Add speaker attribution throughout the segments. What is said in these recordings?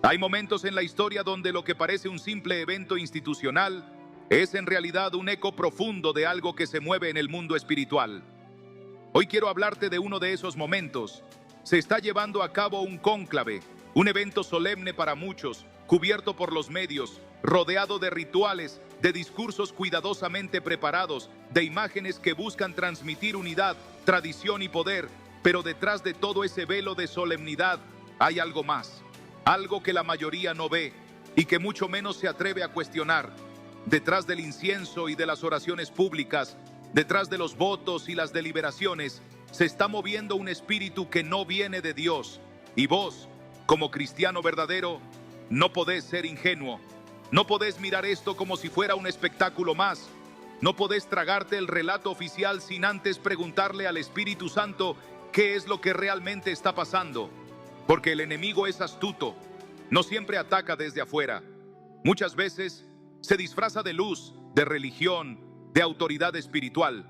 Speaker 1: Hay momentos en la historia donde lo que parece un simple evento institucional es en realidad un eco profundo de algo que se mueve en el mundo espiritual. Hoy quiero hablarte de uno de esos momentos. Se está llevando a cabo un cónclave, un evento solemne para muchos, cubierto por los medios, rodeado de rituales, de discursos cuidadosamente preparados, de imágenes que buscan transmitir unidad, tradición y poder, pero detrás de todo ese velo de solemnidad hay algo más, algo que la mayoría no ve y que mucho menos se atreve a cuestionar. Detrás del incienso y de las oraciones públicas, detrás de los votos y las deliberaciones, se está moviendo un espíritu que no viene de Dios. Y vos, como cristiano verdadero, no podés ser ingenuo. No podés mirar esto como si fuera un espectáculo más. No podés tragarte el relato oficial sin antes preguntarle al Espíritu Santo qué es lo que realmente está pasando. Porque el enemigo es astuto. No siempre ataca desde afuera. Muchas veces se disfraza de luz, de religión, de autoridad espiritual.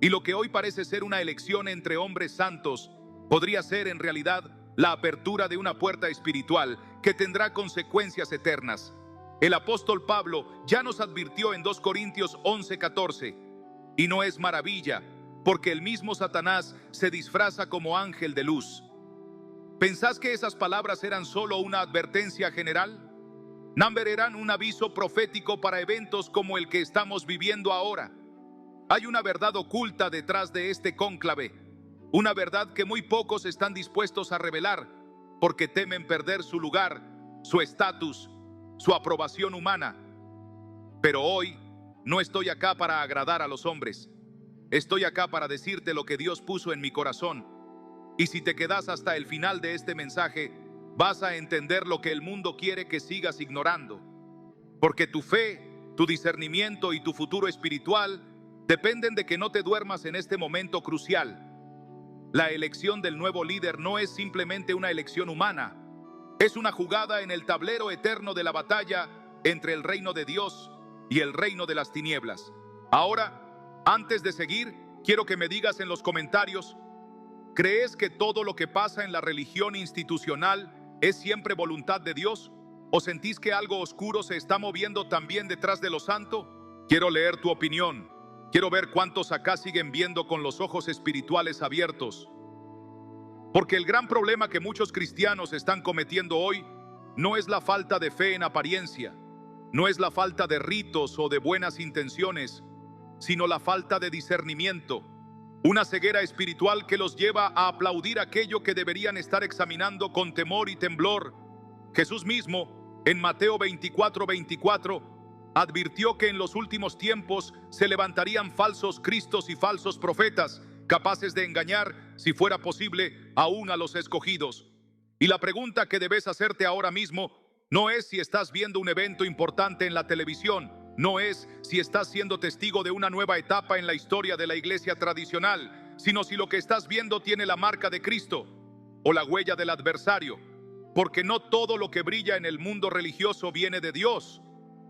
Speaker 1: Y lo que hoy parece ser una elección entre hombres santos podría ser en realidad la apertura de una puerta espiritual que tendrá consecuencias eternas. El apóstol Pablo ya nos advirtió en 2 Corintios 11:14, y no es maravilla, porque el mismo Satanás se disfraza como ángel de luz. ¿Pensás que esas palabras eran solo una advertencia general? ¿No eran un aviso profético para eventos como el que estamos viviendo ahora? Hay una verdad oculta detrás de este cónclave, una verdad que muy pocos están dispuestos a revelar, porque temen perder su lugar, su estatus, su aprobación humana. Pero hoy no estoy acá para agradar a los hombres. Estoy acá para decirte lo que Dios puso en mi corazón. Y si te quedas hasta el final de este mensaje, vas a entender lo que el mundo quiere que sigas ignorando. Porque tu fe, tu discernimiento y tu futuro espiritual dependen de que no te duermas en este momento crucial. La elección del nuevo líder no es simplemente una elección humana. Es una jugada en el tablero eterno de la batalla entre el reino de Dios y el reino de las tinieblas. Ahora, antes de seguir, quiero que me digas en los comentarios, ¿crees que todo lo que pasa en la religión institucional es siempre voluntad de Dios? ¿O sentís que algo oscuro se está moviendo también detrás de lo santo? Quiero leer tu opinión. Quiero ver cuántos acá siguen viendo con los ojos espirituales abiertos. Porque el gran problema que muchos cristianos están cometiendo hoy no es la falta de fe en apariencia, no es la falta de ritos o de buenas intenciones, sino la falta de discernimiento. Una ceguera espiritual que los lleva a aplaudir aquello que deberían estar examinando con temor y temblor. Jesús mismo, en Mateo 24:24, advirtió que en los últimos tiempos se levantarían falsos cristos y falsos profetas, capaces de engañar, si fuera posible, aún a los escogidos. Y la pregunta que debes hacerte ahora mismo no es si estás viendo un evento importante en la televisión, no es si estás siendo testigo de una nueva etapa en la historia de la iglesia tradicional, sino si lo que estás viendo tiene la marca de Cristo o la huella del adversario. Porque no todo lo que brilla en el mundo religioso viene de Dios.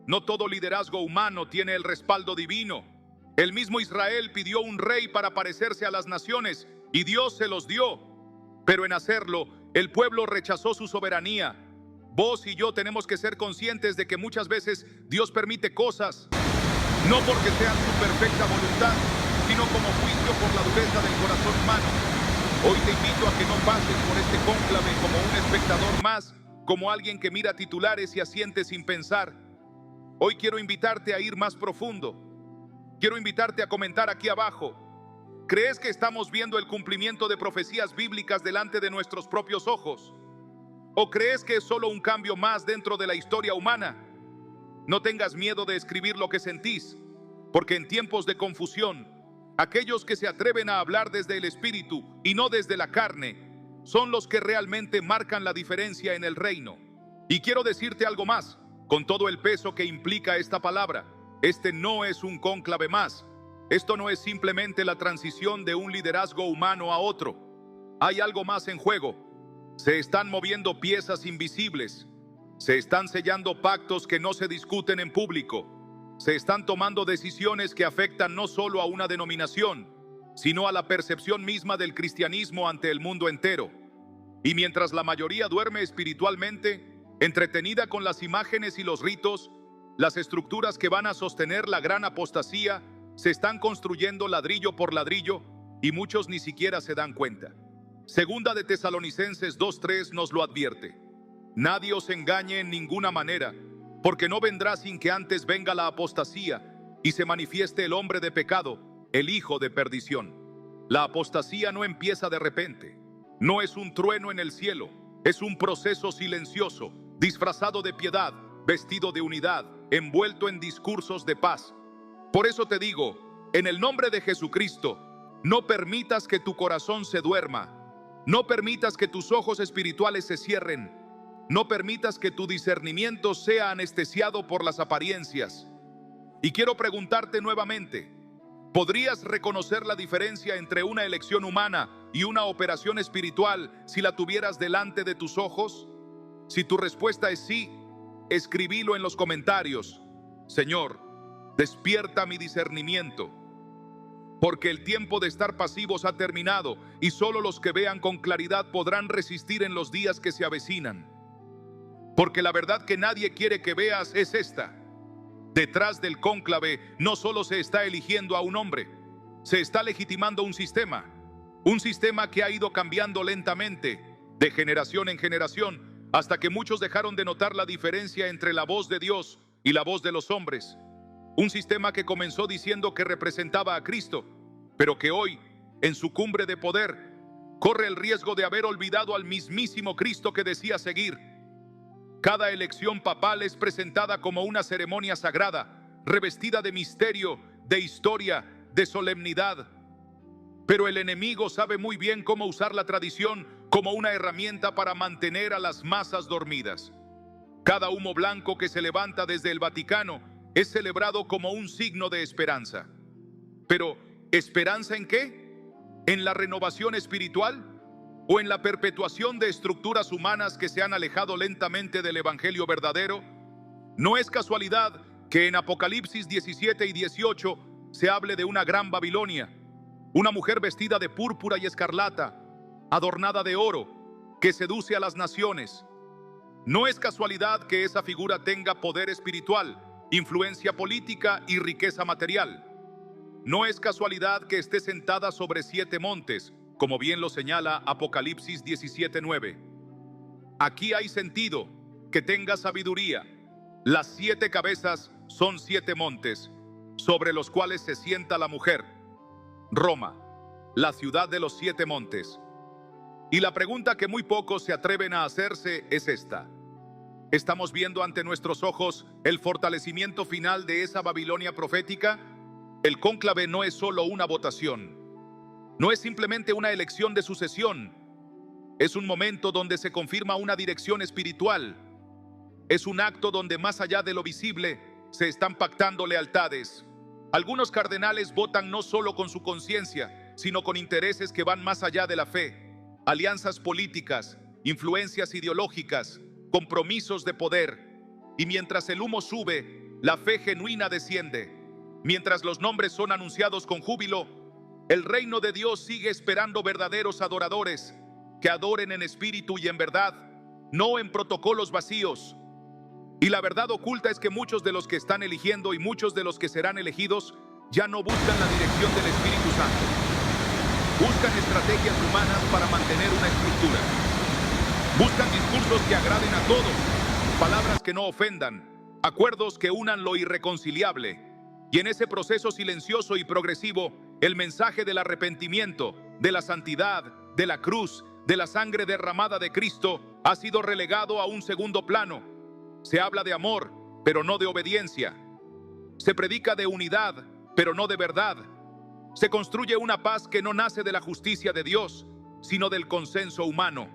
Speaker 1: No todo liderazgo humano tiene el respaldo divino. El mismo Israel pidió un rey para parecerse a las naciones y Dios se los dio. Pero en hacerlo, el pueblo rechazó su soberanía. Vos y yo tenemos que ser conscientes de que muchas veces Dios permite cosas, no porque sean su perfecta voluntad, sino como juicio por la dureza del corazón humano. Hoy te invito a que no pases por este cónclave como un espectador más, como alguien que mira titulares y asiente sin pensar. Hoy quiero invitarte a ir más profundo. Quiero invitarte a comentar aquí abajo. ¿Crees que estamos viendo el cumplimiento de profecías bíblicas delante de nuestros propios ojos? ¿O crees que es solo un cambio más dentro de la historia humana? No tengas miedo de escribir lo que sentís, porque en tiempos de confusión, aquellos que se atreven a hablar desde el espíritu y no desde la carne, son los que realmente marcan la diferencia en el reino. Y quiero decirte algo más, con todo el peso que implica esta palabra. Este no es un cónclave más. Esto no es simplemente la transición de un liderazgo humano a otro. Hay algo más en juego. Se están moviendo piezas invisibles. Se están sellando pactos que no se discuten en público. Se están tomando decisiones que afectan no solo a una denominación, sino a la percepción misma del cristianismo ante el mundo entero. Y mientras la mayoría duerme espiritualmente, entretenida con las imágenes y los ritos, las estructuras que van a sostener la gran apostasía se están construyendo ladrillo por ladrillo y muchos ni siquiera se dan cuenta. Segunda de Tesalonicenses 2:3 nos lo advierte. Nadie os engañe en ninguna manera, porque no vendrá sin que antes venga la apostasía y se manifieste el hombre de pecado, el hijo de perdición. La apostasía no empieza de repente, no es un trueno en el cielo, es un proceso silencioso, disfrazado de piedad, vestido de unidad, envuelto en discursos de paz. Por eso te digo, en el nombre de Jesucristo, no permitas que tu corazón se duerma, no permitas que tus ojos espirituales se cierren, no permitas que tu discernimiento sea anestesiado por las apariencias. Y quiero preguntarte nuevamente, ¿podrías reconocer la diferencia entre una elección humana y una operación espiritual si la tuvieras delante de tus ojos? Si tu respuesta es sí, escribilo en los comentarios. Señor, despierta mi discernimiento, porque el tiempo de estar pasivos ha terminado y solo los que vean con claridad podrán resistir en los días que se avecinan. Porque la verdad que nadie quiere que veas es esta: detrás del cónclave no solo se está eligiendo a un hombre, se está legitimando un sistema que ha ido cambiando lentamente, de generación en generación, hasta que muchos dejaron de notar la diferencia entre la voz de Dios y la voz de los hombres. Un sistema que comenzó diciendo que representaba a Cristo, pero que hoy, en su cumbre de poder, corre el riesgo de haber olvidado al mismísimo Cristo que decía seguir. Cada elección papal es presentada como una ceremonia sagrada, revestida de misterio, de historia, de solemnidad. Pero el enemigo sabe muy bien cómo usar la tradición como una herramienta para mantener a las masas dormidas. Cada humo blanco que se levanta desde el Vaticano es celebrado como un signo de esperanza. Pero, ¿esperanza en qué? ¿En la renovación espiritual? ¿O en la perpetuación de estructuras humanas que se han alejado lentamente del evangelio verdadero? No es casualidad que en Apocalipsis 17 y 18 se hable de una gran Babilonia, una mujer vestida de púrpura y escarlata, adornada de oro, que seduce a las naciones. No es casualidad que esa figura tenga poder espiritual, influencia política y riqueza material. No es casualidad que esté sentada sobre 7 montes, como bien lo señala Apocalipsis 17:9. Aquí hay sentido, que tenga sabiduría. Las 7 cabezas son 7 montes, sobre los cuales se sienta la mujer. Roma, la ciudad de los 7 montes. Y la pregunta que muy pocos se atreven a hacerse es esta: ¿estamos viendo ante nuestros ojos el fortalecimiento final de esa Babilonia profética? El cónclave no es solo una votación, no es simplemente una elección de sucesión, es un momento donde se confirma una dirección espiritual, es un acto donde más allá de lo visible se están pactando lealtades. Algunos cardenales votan no solo con su conciencia, sino con intereses que van más allá de la fe, alianzas políticas, influencias ideológicas, compromisos de poder. Y mientras el humo sube, la fe genuina desciende. Mientras los nombres son anunciados con júbilo, el reino de Dios sigue esperando verdaderos adoradores que adoren en espíritu y en verdad, no en protocolos vacíos. Y la verdad oculta es que muchos de los que están eligiendo y muchos de los que serán elegidos ya no buscan la dirección del Espíritu Santo. Buscan estrategias humanas para mantener una estructura. Buscan discursos que agraden a todos, palabras que no ofendan, acuerdos que unan lo irreconciliable. Y en ese proceso silencioso y progresivo, el mensaje del arrepentimiento, de la santidad, de la cruz, de la sangre derramada de Cristo ha sido relegado a un segundo plano. Se habla de amor, pero no de obediencia. Se predica de unidad, pero no de verdad. Se construye una paz que no nace de la justicia de Dios, sino del consenso humano.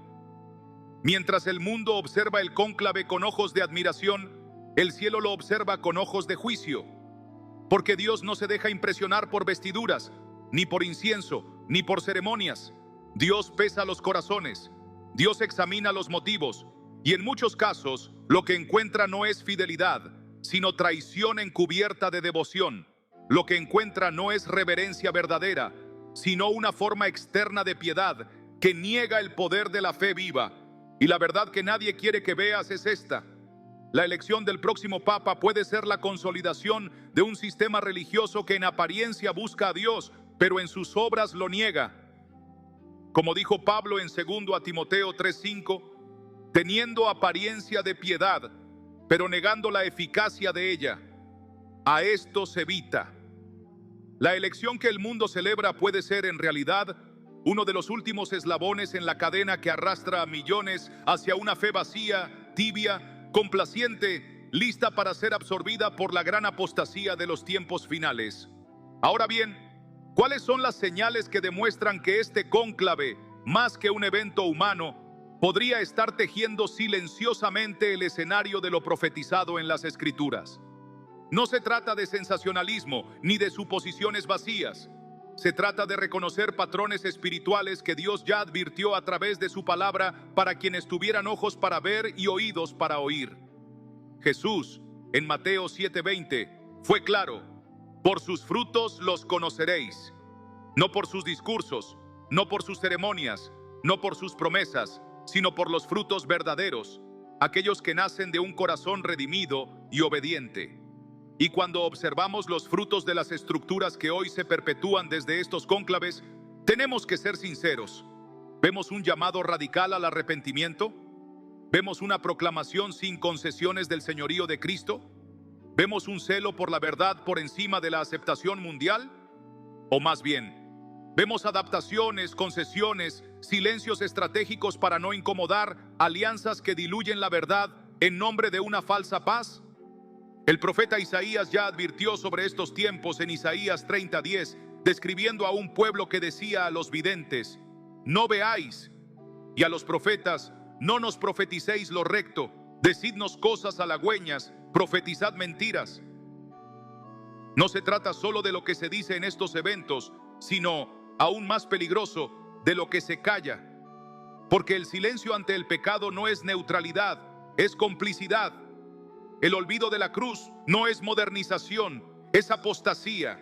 Speaker 1: Mientras el mundo observa el cónclave con ojos de admiración, el cielo lo observa con ojos de juicio. Porque Dios no se deja impresionar por vestiduras, ni por incienso, ni por ceremonias. Dios pesa los corazones. Dios examina los motivos. Y en muchos casos, lo que encuentra no es fidelidad, sino traición encubierta de devoción. Lo que encuentra no es reverencia verdadera, sino una forma externa de piedad que niega el poder de la fe viva. Y la verdad que nadie quiere que veas es esta: la elección del próximo Papa puede ser la consolidación de un sistema religioso que en apariencia busca a Dios, pero en sus obras lo niega. Como dijo Pablo en 2 Timoteo 3:5, teniendo apariencia de piedad, pero negando la eficacia de ella. A esto se evita. La elección que el mundo celebra puede ser en realidad uno de los últimos eslabones en la cadena que arrastra a millones hacia una fe vacía, tibia, complaciente, lista para ser absorbida por la gran apostasía de los tiempos finales. Ahora bien, ¿cuáles son las señales que demuestran que este cónclave, más que un evento humano, podría estar tejiendo silenciosamente el escenario de lo profetizado en las Escrituras? No se trata de sensacionalismo ni de suposiciones vacías. Se trata de reconocer patrones espirituales que Dios ya advirtió a través de su palabra para quienes tuvieran ojos para ver y oídos para oír. Jesús, en Mateo 7:20, fue claro: por sus frutos los conoceréis. No por sus discursos, no por sus ceremonias, no por sus promesas, sino por los frutos verdaderos, aquellos que nacen de un corazón redimido y obediente. Y cuando observamos los frutos de las estructuras que hoy se perpetúan desde estos cónclaves, tenemos que ser sinceros. ¿Vemos un llamado radical al arrepentimiento? ¿Vemos una proclamación sin concesiones del señorío de Cristo? ¿Vemos un celo por la verdad por encima de la aceptación mundial? O más bien, ¿vemos adaptaciones, concesiones, silencios estratégicos para no incomodar, alianzas que diluyen la verdad en nombre de una falsa paz? El profeta Isaías ya advirtió sobre estos tiempos en Isaías 30:10, describiendo a un pueblo que decía a los videntes: no veáis, y a los profetas: no nos profeticéis lo recto, decidnos cosas halagüeñas, profetizad mentiras. No se trata solo de lo que se dice en estos eventos, sino, aún más peligroso, de lo que se calla. Porque el silencio ante el pecado no es neutralidad, es complicidad. El olvido de la cruz no es modernización, es apostasía.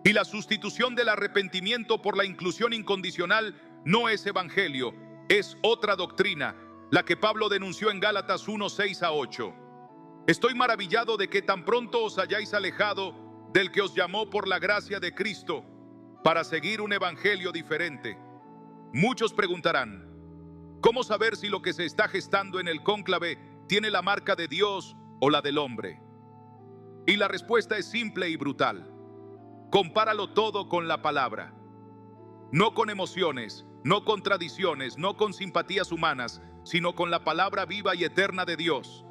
Speaker 1: Y la sustitución del arrepentimiento por la inclusión incondicional no es evangelio, es otra doctrina, la que Pablo denunció en Gálatas 1:6-8. Estoy maravillado de que tan pronto os hayáis alejado del que os llamó por la gracia de Cristo para seguir un evangelio diferente. Muchos preguntarán: ¿cómo saber si lo que se está gestando en el cónclave tiene la marca de Dios o la del hombre? Y la respuesta es simple y brutal: compáralo todo con la palabra. No con emociones, no con tradiciones, no con simpatías humanas, sino con la palabra viva y eterna de Dios.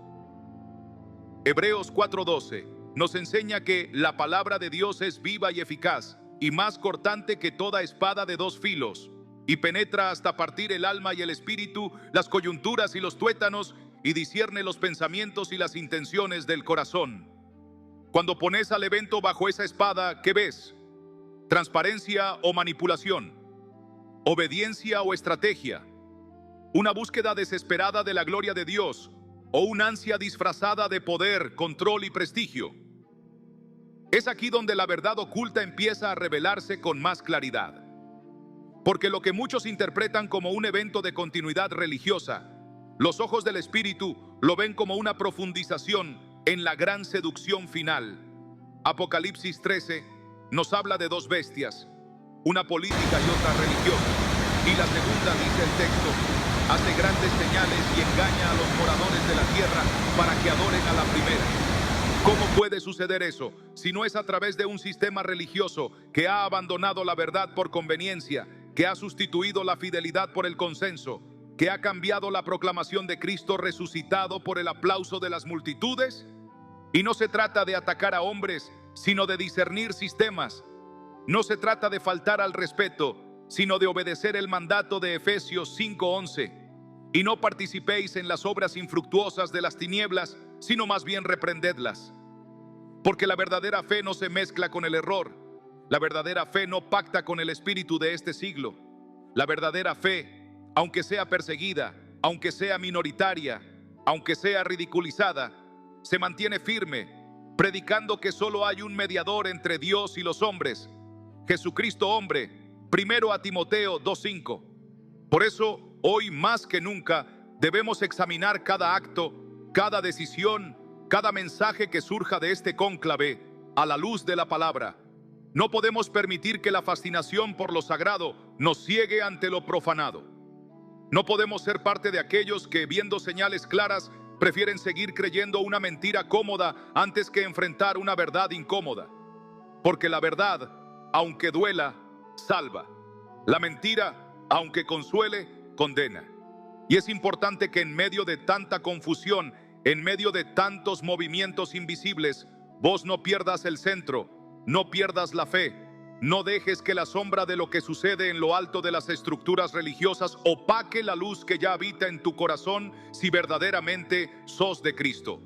Speaker 1: Hebreos 4:12 nos enseña que la palabra de Dios es viva y eficaz, y más cortante que toda espada de dos filos, y penetra hasta partir el alma y el espíritu, las coyunturas y los tuétanos, y discierne los pensamientos y las intenciones del corazón. Cuando pones al evento bajo esa espada, ¿qué ves? ¿Transparencia o manipulación? ¿Obediencia o estrategia? ¿Una búsqueda desesperada de la gloria de Dios o una ansia disfrazada de poder, control y prestigio? Es aquí donde la verdad oculta empieza a revelarse con más claridad. Porque lo que muchos interpretan como un evento de continuidad religiosa, los ojos del Espíritu lo ven como una profundización en la gran seducción final. Apocalipsis 13 nos habla de dos bestias, una política y otra religiosa. Y la segunda, dice el texto, hace grandes señales y engaña a los moradores de la tierra para que adoren a la primera. ¿Cómo puede suceder eso si no es a través de un sistema religioso que ha abandonado la verdad por conveniencia, que ha sustituido la fidelidad por el consenso, que ha cambiado la proclamación de Cristo resucitado por el aplauso de las multitudes? Y no se trata de atacar a hombres, sino de discernir sistemas. No se trata de faltar al respeto, sino de obedecer el mandato de Efesios 5:11. Y no participéis en las obras infructuosas de las tinieblas, sino más bien reprendedlas. Porque la verdadera fe no se mezcla con el error. La verdadera fe no pacta con el espíritu de este siglo. La verdadera fe, aunque sea perseguida, aunque sea minoritaria, aunque sea ridiculizada, se mantiene firme, predicando que solo hay un mediador entre Dios y los hombres, Jesucristo hombre. 1 Timoteo 2:5. Por eso, hoy más que nunca, Debemos examinar cada acto, cada decisión, cada mensaje que surja de este cónclave a la luz de la palabra. No podemos permitir que la fascinación por lo sagrado nos ciegue ante lo profanado. No podemos ser parte de aquellos que, viendo señales claras, prefieren seguir creyendo una mentira cómoda antes que enfrentar una verdad incómoda. Porque la verdad, aunque duela, salva. La mentira, aunque consuele, condena. Y es importante que en medio de tanta confusión, en medio de tantos movimientos invisibles, vos no pierdas el centro, no pierdas la fe, no dejes que la sombra de lo que sucede en lo alto de las estructuras religiosas opaque la luz que ya habita en tu corazón si verdaderamente sos de Cristo.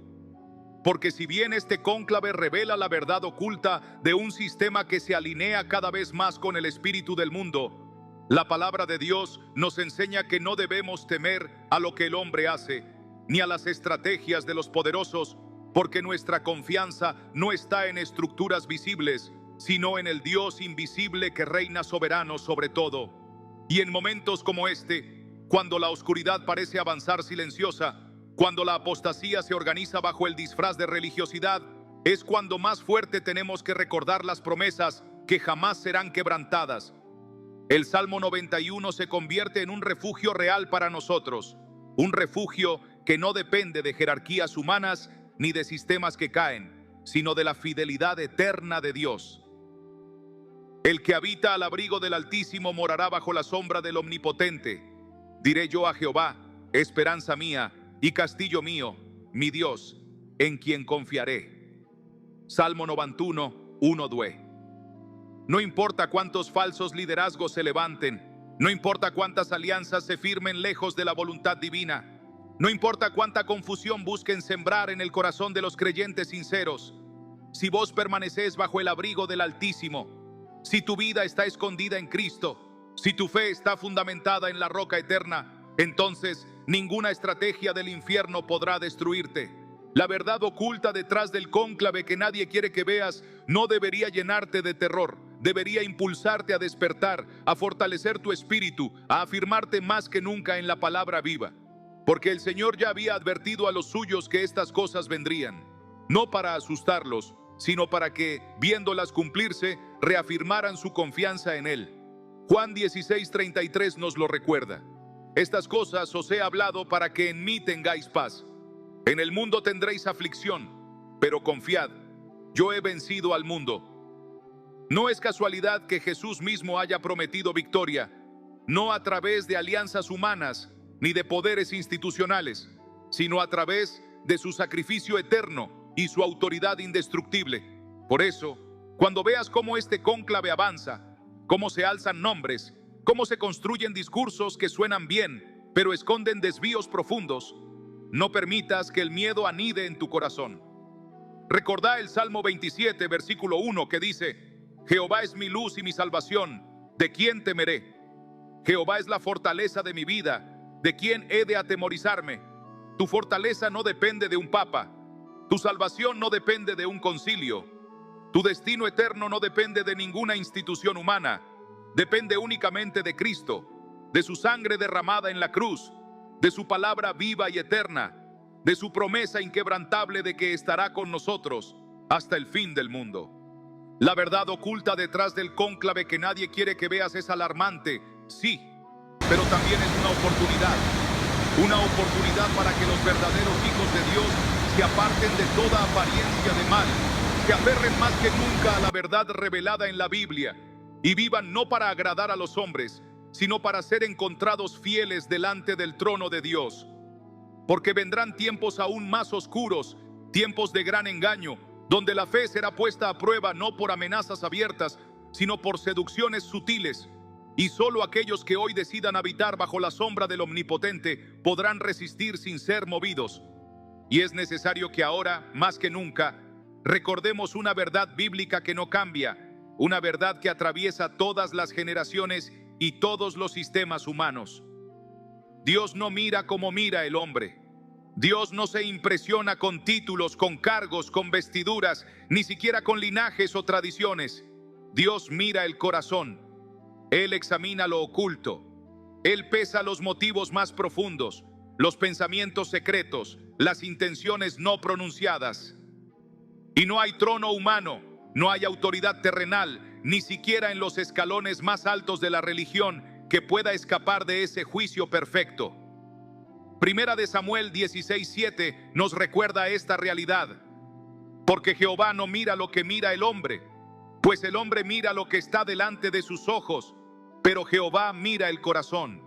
Speaker 1: Porque si bien este cónclave revela la verdad oculta de un sistema que se alinea cada vez más con el espíritu del mundo, la palabra de Dios nos enseña que no debemos temer a lo que el hombre hace, ni a las estrategias de los poderosos, porque nuestra confianza no está en estructuras visibles, sino en el Dios invisible que reina soberano sobre todo. Y en momentos como este, cuando la oscuridad parece avanzar silenciosa, cuando la apostasía se organiza bajo el disfraz de religiosidad, es cuando más fuerte tenemos que recordar las promesas que jamás serán quebrantadas. El Salmo 91 se convierte en un refugio real para nosotros, un refugio que no depende de jerarquías humanas ni de sistemas que caen, sino de la fidelidad eterna de Dios. El que habita al abrigo del Altísimo morará bajo la sombra del Omnipotente. Diré yo a Jehová, esperanza mía y castillo mío, mi Dios, en quien confiaré. Salmo 91, 1-2. No importa cuántos falsos liderazgos se levanten, no importa cuántas alianzas se firmen lejos de la voluntad divina, no importa cuánta confusión busquen sembrar en el corazón de los creyentes sinceros, si vos permanecés bajo el abrigo del Altísimo, si tu vida está escondida en Cristo, si tu fe está fundamentada en la roca eterna, entonces ninguna estrategia del infierno podrá destruirte. La verdad oculta detrás del cónclave que nadie quiere que veas no debería llenarte de terror, debería impulsarte a despertar, a fortalecer tu espíritu, a afirmarte más que nunca en la palabra viva. Porque el Señor ya había advertido a los suyos que estas cosas vendrían, no para asustarlos, sino para que, viéndolas cumplirse, reafirmaran su confianza en Él. Juan 16:33 nos lo recuerda. Estas cosas os he hablado para que en mí tengáis paz. En el mundo tendréis aflicción, pero confiad, yo he vencido al mundo. No es casualidad que Jesús mismo haya prometido victoria, no a través de alianzas humanas ni de poderes institucionales, sino a través de su sacrificio eterno y su autoridad indestructible. Por eso, cuando veas cómo este cónclave avanza, cómo se alzan nombres, cómo se construyen discursos que suenan bien, pero esconden desvíos profundos, no permitas que el miedo anide en tu corazón. Recordá el Salmo 27, versículo 1, que dice: Jehová es mi luz y mi salvación, ¿de quién temeré? Jehová es la fortaleza de mi vida, ¿de quién he de atemorizarme? Tu fortaleza no depende de un papa, tu salvación no depende de un concilio, tu destino eterno no depende de ninguna institución humana, depende únicamente de Cristo, de su sangre derramada en la cruz, de su palabra viva y eterna, de su promesa inquebrantable de que estará con nosotros hasta el fin del mundo. La verdad oculta detrás del cónclave que nadie quiere que veas es alarmante, sí, pero también es una oportunidad para que los verdaderos hijos de Dios se aparten de toda apariencia de mal, se aferren más que nunca a la verdad revelada en la Biblia y vivan no para agradar a los hombres, sino para ser encontrados fieles delante del trono de Dios. Porque vendrán tiempos aún más oscuros, tiempos de gran engaño, donde la fe será puesta a prueba no por amenazas abiertas, sino por seducciones sutiles, y solo aquellos que hoy decidan habitar bajo la sombra del Omnipotente podrán resistir sin ser movidos. Y es necesario que ahora, más que nunca, recordemos una verdad bíblica que no cambia, una verdad que atraviesa todas las generaciones y todos los sistemas humanos. Dios no mira como mira el hombre. Dios no se impresiona con títulos, con cargos, con vestiduras, ni siquiera con linajes o tradiciones. Dios mira el corazón. Él examina lo oculto. Él pesa los motivos más profundos. los pensamientos secretos, las intenciones no pronunciadas. Y no hay trono humano, no hay autoridad terrenal, ni siquiera en los escalones más altos de la religión, que pueda escapar de ese juicio perfecto. Primera de Samuel 16:7 nos recuerda esta realidad. Porque Jehová no mira lo que mira el hombre, pues el hombre mira lo que está delante de sus ojos, pero Jehová mira el corazón.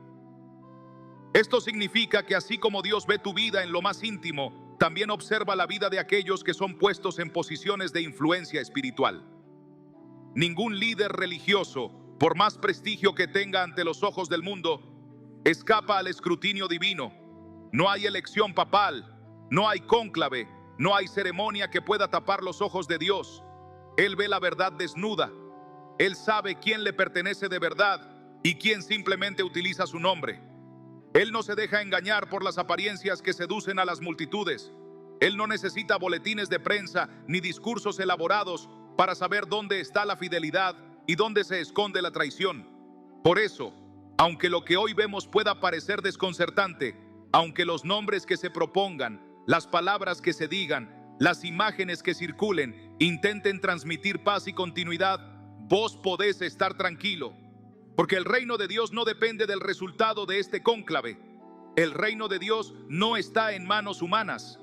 Speaker 1: Esto significa que así como Dios ve tu vida en lo más íntimo, también observa la vida de aquellos que son puestos en posiciones de influencia espiritual. Ningún líder religioso, por más prestigio que tenga ante los ojos del mundo, escapa al escrutinio divino. No hay elección papal, no hay cónclave, no hay ceremonia que pueda tapar los ojos de Dios. Él ve la verdad desnuda. Él sabe quién le pertenece de verdad y quién simplemente utiliza su nombre. Él no se deja engañar por las apariencias que seducen a las multitudes. Él no necesita boletines de prensa ni discursos elaborados para saber dónde está la fidelidad y dónde se esconde la traición. Por eso, aunque lo que hoy vemos pueda parecer desconcertante, aunque los nombres que se propongan, las palabras que se digan, las imágenes que circulen, intenten transmitir paz y continuidad, vos podés estar tranquilo. Porque el reino de Dios no depende del resultado de este cónclave. El reino de Dios no está en manos humanas.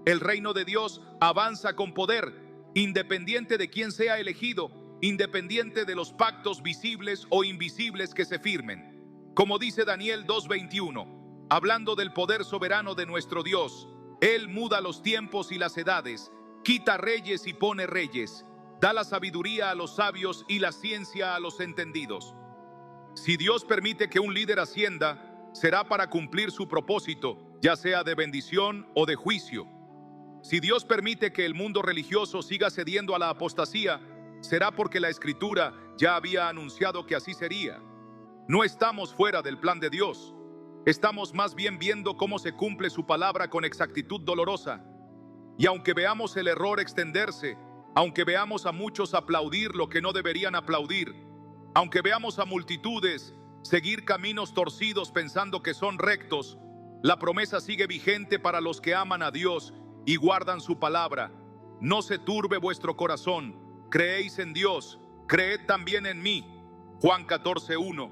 Speaker 1: El reino de Dios avanza con poder, independiente de quién sea elegido, independiente de los pactos visibles o invisibles que se firmen. Como dice Daniel 2:21, hablando del poder soberano de nuestro Dios, Él muda los tiempos y las edades, quita reyes y pone reyes, da la sabiduría a los sabios y la ciencia a los entendidos. Si Dios permite que un líder ascienda, será para cumplir su propósito, ya sea de bendición o de juicio. Si Dios permite que el mundo religioso siga cediendo a la apostasía, será porque la Escritura ya había anunciado que así sería. No estamos fuera del plan de Dios. Estamos más bien viendo cómo se cumple su palabra con exactitud dolorosa. Y aunque veamos el error extenderse, aunque veamos a muchos aplaudir lo que no deberían aplaudir, aunque veamos a multitudes seguir caminos torcidos pensando que son rectos, la promesa sigue vigente para los que aman a Dios y guardan su palabra. No se turbe vuestro corazón, creéis en Dios, creed también en mí. Juan 14:1.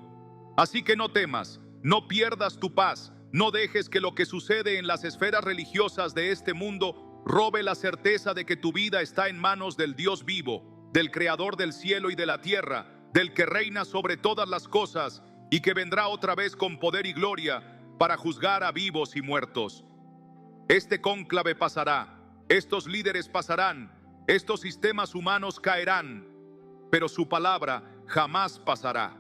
Speaker 1: Así que no temas, no pierdas tu paz, no dejes que lo que sucede en las esferas religiosas de este mundo robe la certeza de que tu vida está en manos del Dios vivo, del Creador del cielo y de la tierra, del que reina sobre todas las cosas y que vendrá otra vez con poder y gloria para juzgar a vivos y muertos. Este cónclave pasará, estos líderes pasarán, estos sistemas humanos caerán, pero su palabra jamás pasará.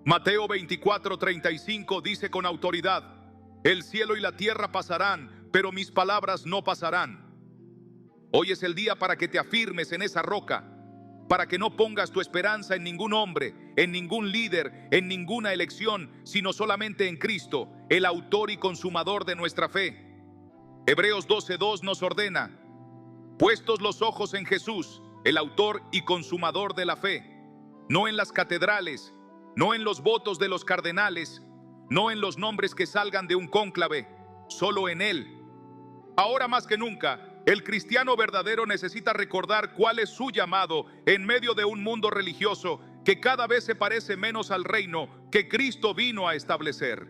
Speaker 1: Mateo 24:35 dice con autoridad: el cielo y la tierra pasarán, pero mis palabras no pasarán. Hoy es el día para que te afirmes en esa roca, para que no pongas tu esperanza en ningún hombre, en ningún líder, en ninguna elección, sino solamente en Cristo, el autor y consumador de nuestra fe. Hebreos 12:2 nos ordena: puestos los ojos en Jesús, el autor y consumador de la fe, no en las catedrales, no en los votos de los cardenales, no en los nombres que salgan de un cónclave, solo en Él. Ahora más que nunca, el cristiano verdadero necesita recordar cuál es su llamado en medio de un mundo religioso que cada vez se parece menos al reino que Cristo vino a establecer.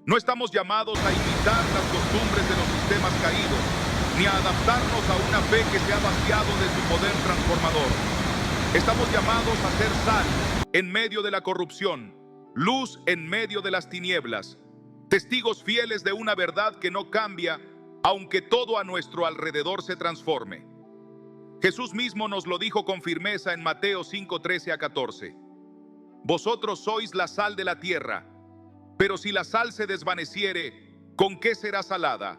Speaker 1: No estamos llamados a imitar las costumbres de los sistemas caídos, ni a adaptarnos a una fe que se ha vaciado de su poder transformador. Estamos llamados a ser sal en medio de la corrupción, luz en medio de las tinieblas, testigos fieles de una verdad que no cambia, aunque todo a nuestro alrededor se transforme. Jesús mismo nos lo dijo con firmeza en Mateo 5:13-14. Vosotros sois la sal de la tierra, pero si la sal se desvaneciere, ¿con qué será salada?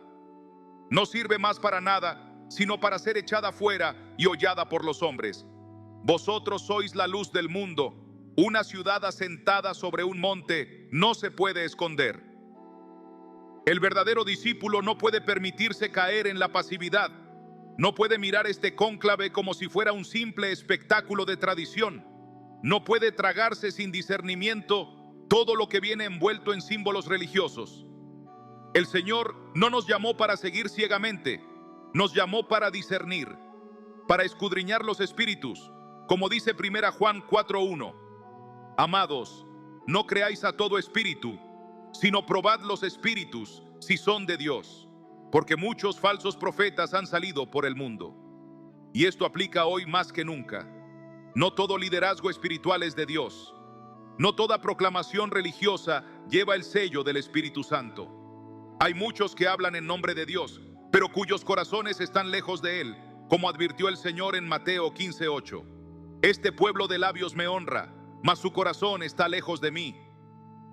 Speaker 1: No sirve más para nada, sino para ser echada fuera y hollada por los hombres. Vosotros sois la luz del mundo. Una ciudad asentada sobre un monte no se puede esconder. El verdadero discípulo no puede permitirse caer en la pasividad. No puede mirar este cónclave como si fuera un simple espectáculo de tradición. No puede tragarse sin discernimiento todo lo que viene envuelto en símbolos religiosos. El Señor no nos llamó para seguir ciegamente, nos llamó para discernir, para escudriñar los espíritus, como dice 1 Juan 4:1. Amados, no creáis a todo espíritu, sino probad los espíritus si son de Dios, porque muchos falsos profetas han salido por el mundo. Y esto aplica hoy más que nunca. No todo liderazgo espiritual es de Dios. No toda proclamación religiosa lleva el sello del Espíritu Santo. Hay muchos que hablan en nombre de Dios, pero cuyos corazones están lejos de Él, como advirtió el Señor en Mateo 15:8. Este pueblo de labios me honra, mas su corazón está lejos de mí.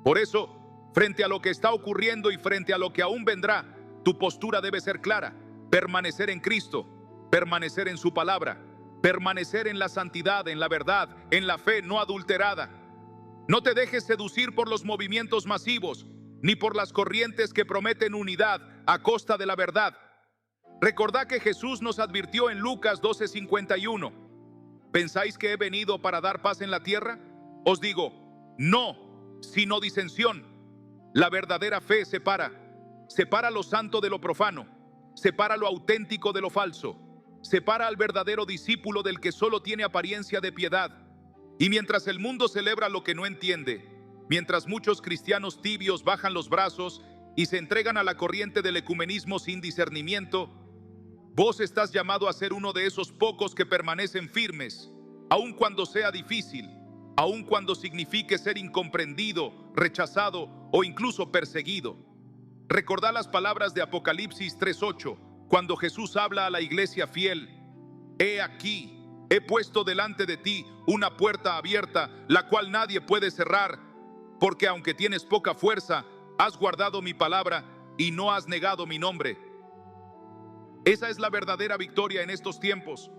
Speaker 1: Por eso, frente a lo que está ocurriendo y frente a lo que aún vendrá, tu postura debe ser clara: permanecer en Cristo, permanecer en su palabra, permanecer en la santidad, en la verdad, en la fe no adulterada. No te dejes seducir por los movimientos masivos, ni por las corrientes que prometen unidad a costa de la verdad. Recordad que Jesús nos advirtió en Lucas 12:51. ¿Pensáis que he venido para dar paz en la tierra? Os digo, no, sino disensión. La verdadera fe separa lo santo de lo profano, separa lo auténtico de lo falso, separa al verdadero discípulo del que solo tiene apariencia de piedad. Y mientras el mundo celebra lo que no entiende, mientras muchos cristianos tibios bajan los brazos y se entregan a la corriente del ecumenismo sin discernimiento, vos estás llamado a ser uno de esos pocos que permanecen firmes, aun cuando sea difícil, aun cuando signifique ser incomprendido, rechazado o incluso perseguido. Recordá las palabras de Apocalipsis 3:8, cuando Jesús habla a la iglesia fiel: He aquí, he puesto delante de ti una puerta abierta, la cual nadie puede cerrar, porque aunque tienes poca fuerza, has guardado mi palabra y no has negado mi nombre. Esa es la verdadera victoria en estos tiempos.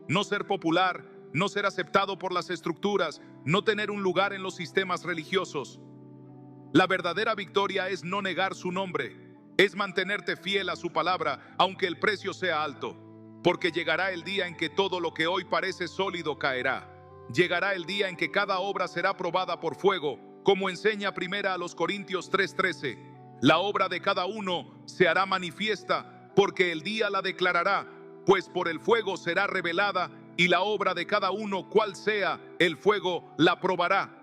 Speaker 1: No ser popular, no ser aceptado por las estructuras, no tener un lugar en los sistemas religiosos. La verdadera victoria es no negar su nombre, es mantenerte fiel a su palabra, aunque el precio sea alto. Porque llegará el día en que todo lo que hoy parece sólido caerá. Llegará el día en que cada obra será probada por fuego, como enseña 1 Corintios 3:13. La obra de cada uno se hará manifiesta, porque el día la declarará, pues por el fuego será revelada, y la obra de cada uno, cual sea, el fuego la probará.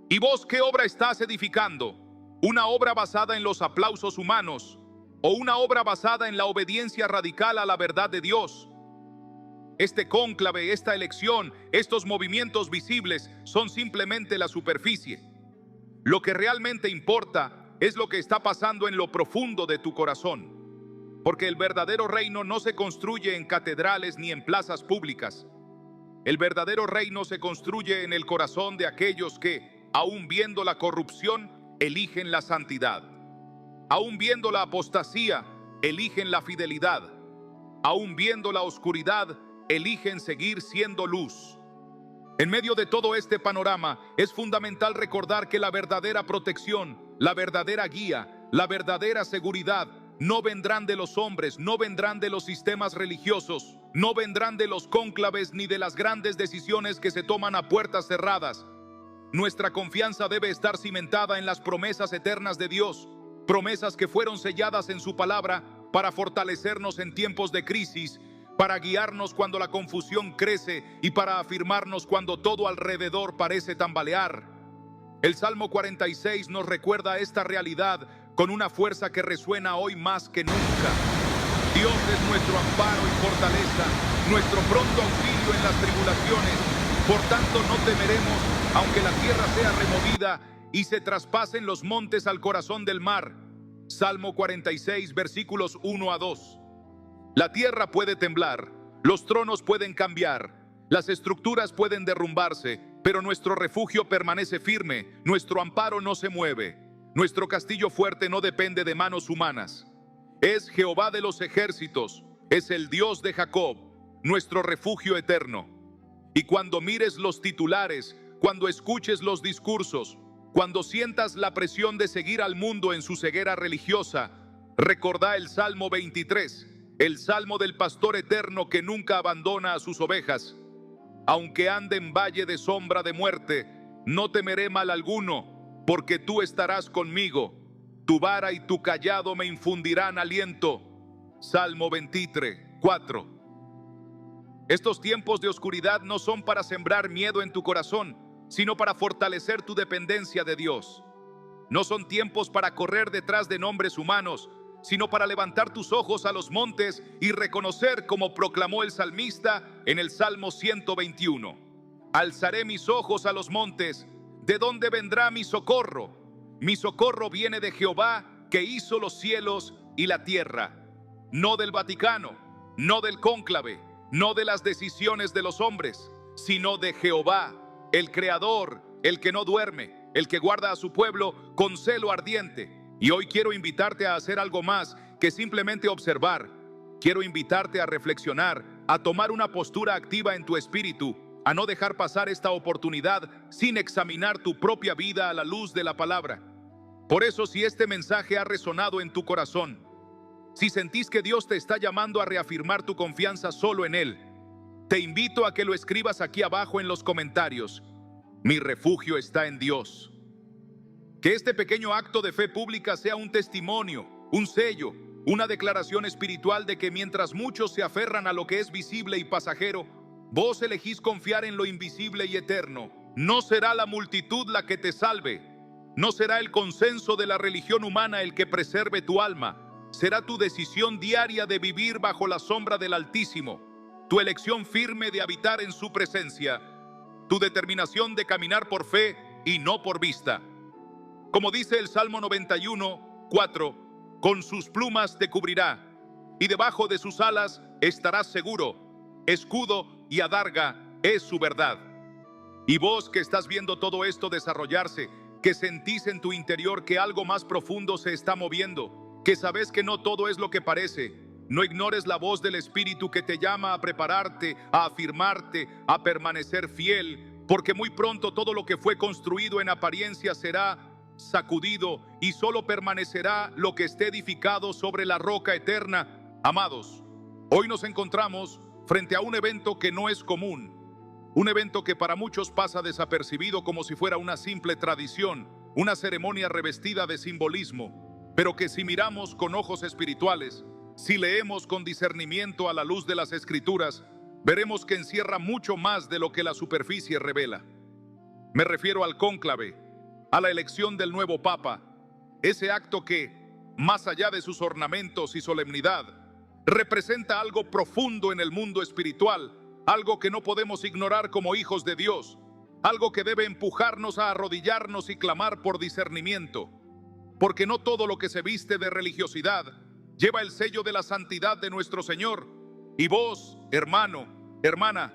Speaker 1: ¿Y vos qué obra estás edificando? ¿Una obra basada en los aplausos humanos o una obra basada en la obediencia radical a la verdad de Dios? Este cónclave, esta elección, estos movimientos visibles son simplemente la superficie. Lo que realmente importa es lo que está pasando en lo profundo de tu corazón. Porque el verdadero reino no se construye en catedrales ni en plazas públicas. El verdadero reino se construye en el corazón de aquellos que, aun viendo la corrupción, eligen la santidad. Aun viendo la apostasía, eligen la fidelidad. Aun viendo la oscuridad, eligen seguir siendo luz. En medio de todo este panorama, es fundamental recordar que la verdadera protección, la verdadera guía, la verdadera seguridad no vendrán de los hombres, no vendrán de los sistemas religiosos, no vendrán de los cónclaves ni de las grandes decisiones que se toman a puertas cerradas. Nuestra confianza debe estar cimentada en las promesas eternas de Dios, promesas que fueron selladas en su palabra para fortalecernos en tiempos de crisis, para guiarnos cuando la confusión crece y para afirmarnos cuando todo alrededor parece tambalear. El Salmo 46 nos recuerda esta realidad con una fuerza que resuena hoy más que nunca. Dios es nuestro amparo y fortaleza, nuestro pronto auxilio en las tribulaciones. Por tanto, no temeremos, aunque la tierra sea removida y se traspasen los montes al corazón del mar. Salmo 46, versículos 1-2. La tierra puede temblar, los tronos pueden cambiar, las estructuras pueden derrumbarse, pero nuestro refugio permanece firme, nuestro amparo no se mueve. Nuestro castillo fuerte no depende de manos humanas. Es Jehová de los ejércitos, es el Dios de Jacob, nuestro refugio eterno. Y cuando mires los titulares, cuando escuches los discursos, cuando sientas la presión de seguir al mundo en su ceguera religiosa, recordá el Salmo 23, el Salmo del pastor eterno que nunca abandona a sus ovejas. Aunque ande en valle de sombra de muerte, no temeré mal alguno, porque tú estarás conmigo. Tu vara y tu cayado me infundirán aliento. Salmo 23, 4. Estos tiempos de oscuridad no son para sembrar miedo en tu corazón, sino para fortalecer tu dependencia de Dios. No son tiempos para correr detrás de nombres humanos, sino para levantar tus ojos a los montes y reconocer, como proclamó el salmista en el Salmo 121. Alzaré mis ojos a los montes, ¿de dónde vendrá mi socorro? Mi socorro viene de Jehová, que hizo los cielos y la tierra. No del Vaticano, no del cónclave, no de las decisiones de los hombres, sino de Jehová, el Creador, el que no duerme, el que guarda a su pueblo con celo ardiente. Y hoy quiero invitarte a hacer algo más que simplemente observar. Quiero invitarte a reflexionar, a tomar una postura activa en tu espíritu, a no dejar pasar esta oportunidad sin examinar tu propia vida a la luz de la palabra. Por eso, si este mensaje ha resonado en tu corazón, si sentís que Dios te está llamando a reafirmar tu confianza solo en Él, te invito a que lo escribas aquí abajo en los comentarios. Mi refugio está en Dios. Que este pequeño acto de fe pública sea un testimonio, un sello, una declaración espiritual de que mientras muchos se aferran a lo que es visible y pasajero, vos elegís confiar en lo invisible y eterno. No será la multitud la que te salve, no será el consenso de la religión humana el que preserve tu alma. Será tu decisión diaria de vivir bajo la sombra del Altísimo, tu elección firme de habitar en su presencia, tu determinación de caminar por fe y no por vista. Como dice el Salmo 91, 4, con sus plumas te cubrirá, y debajo de sus alas estarás seguro. Escudo y adarga es su verdad. Y vos que estás viendo todo esto desarrollarse, que sentís en tu interior que algo más profundo se está moviendo, que sabes que no todo es lo que parece, no ignores la voz del Espíritu que te llama a prepararte, a afirmarte, a permanecer fiel, porque muy pronto todo lo que fue construido en apariencia será sacudido y solo permanecerá lo que esté edificado sobre la roca eterna. Amados, hoy nos encontramos frente a un evento que no es común, un evento que para muchos pasa desapercibido como si fuera una simple tradición, una ceremonia revestida de simbolismo, pero que si miramos con ojos espirituales, si leemos con discernimiento a la luz de las Escrituras, veremos que encierra mucho más de lo que la superficie revela. Me refiero al cónclave, a la elección del nuevo Papa, ese acto que, más allá de sus ornamentos y solemnidad, representa algo profundo en el mundo espiritual, algo que no podemos ignorar como hijos de Dios, algo que debe empujarnos a arrodillarnos y clamar por discernimiento, porque no todo lo que se viste de religiosidad lleva el sello de la santidad de nuestro Señor. Y vos, hermano, hermana,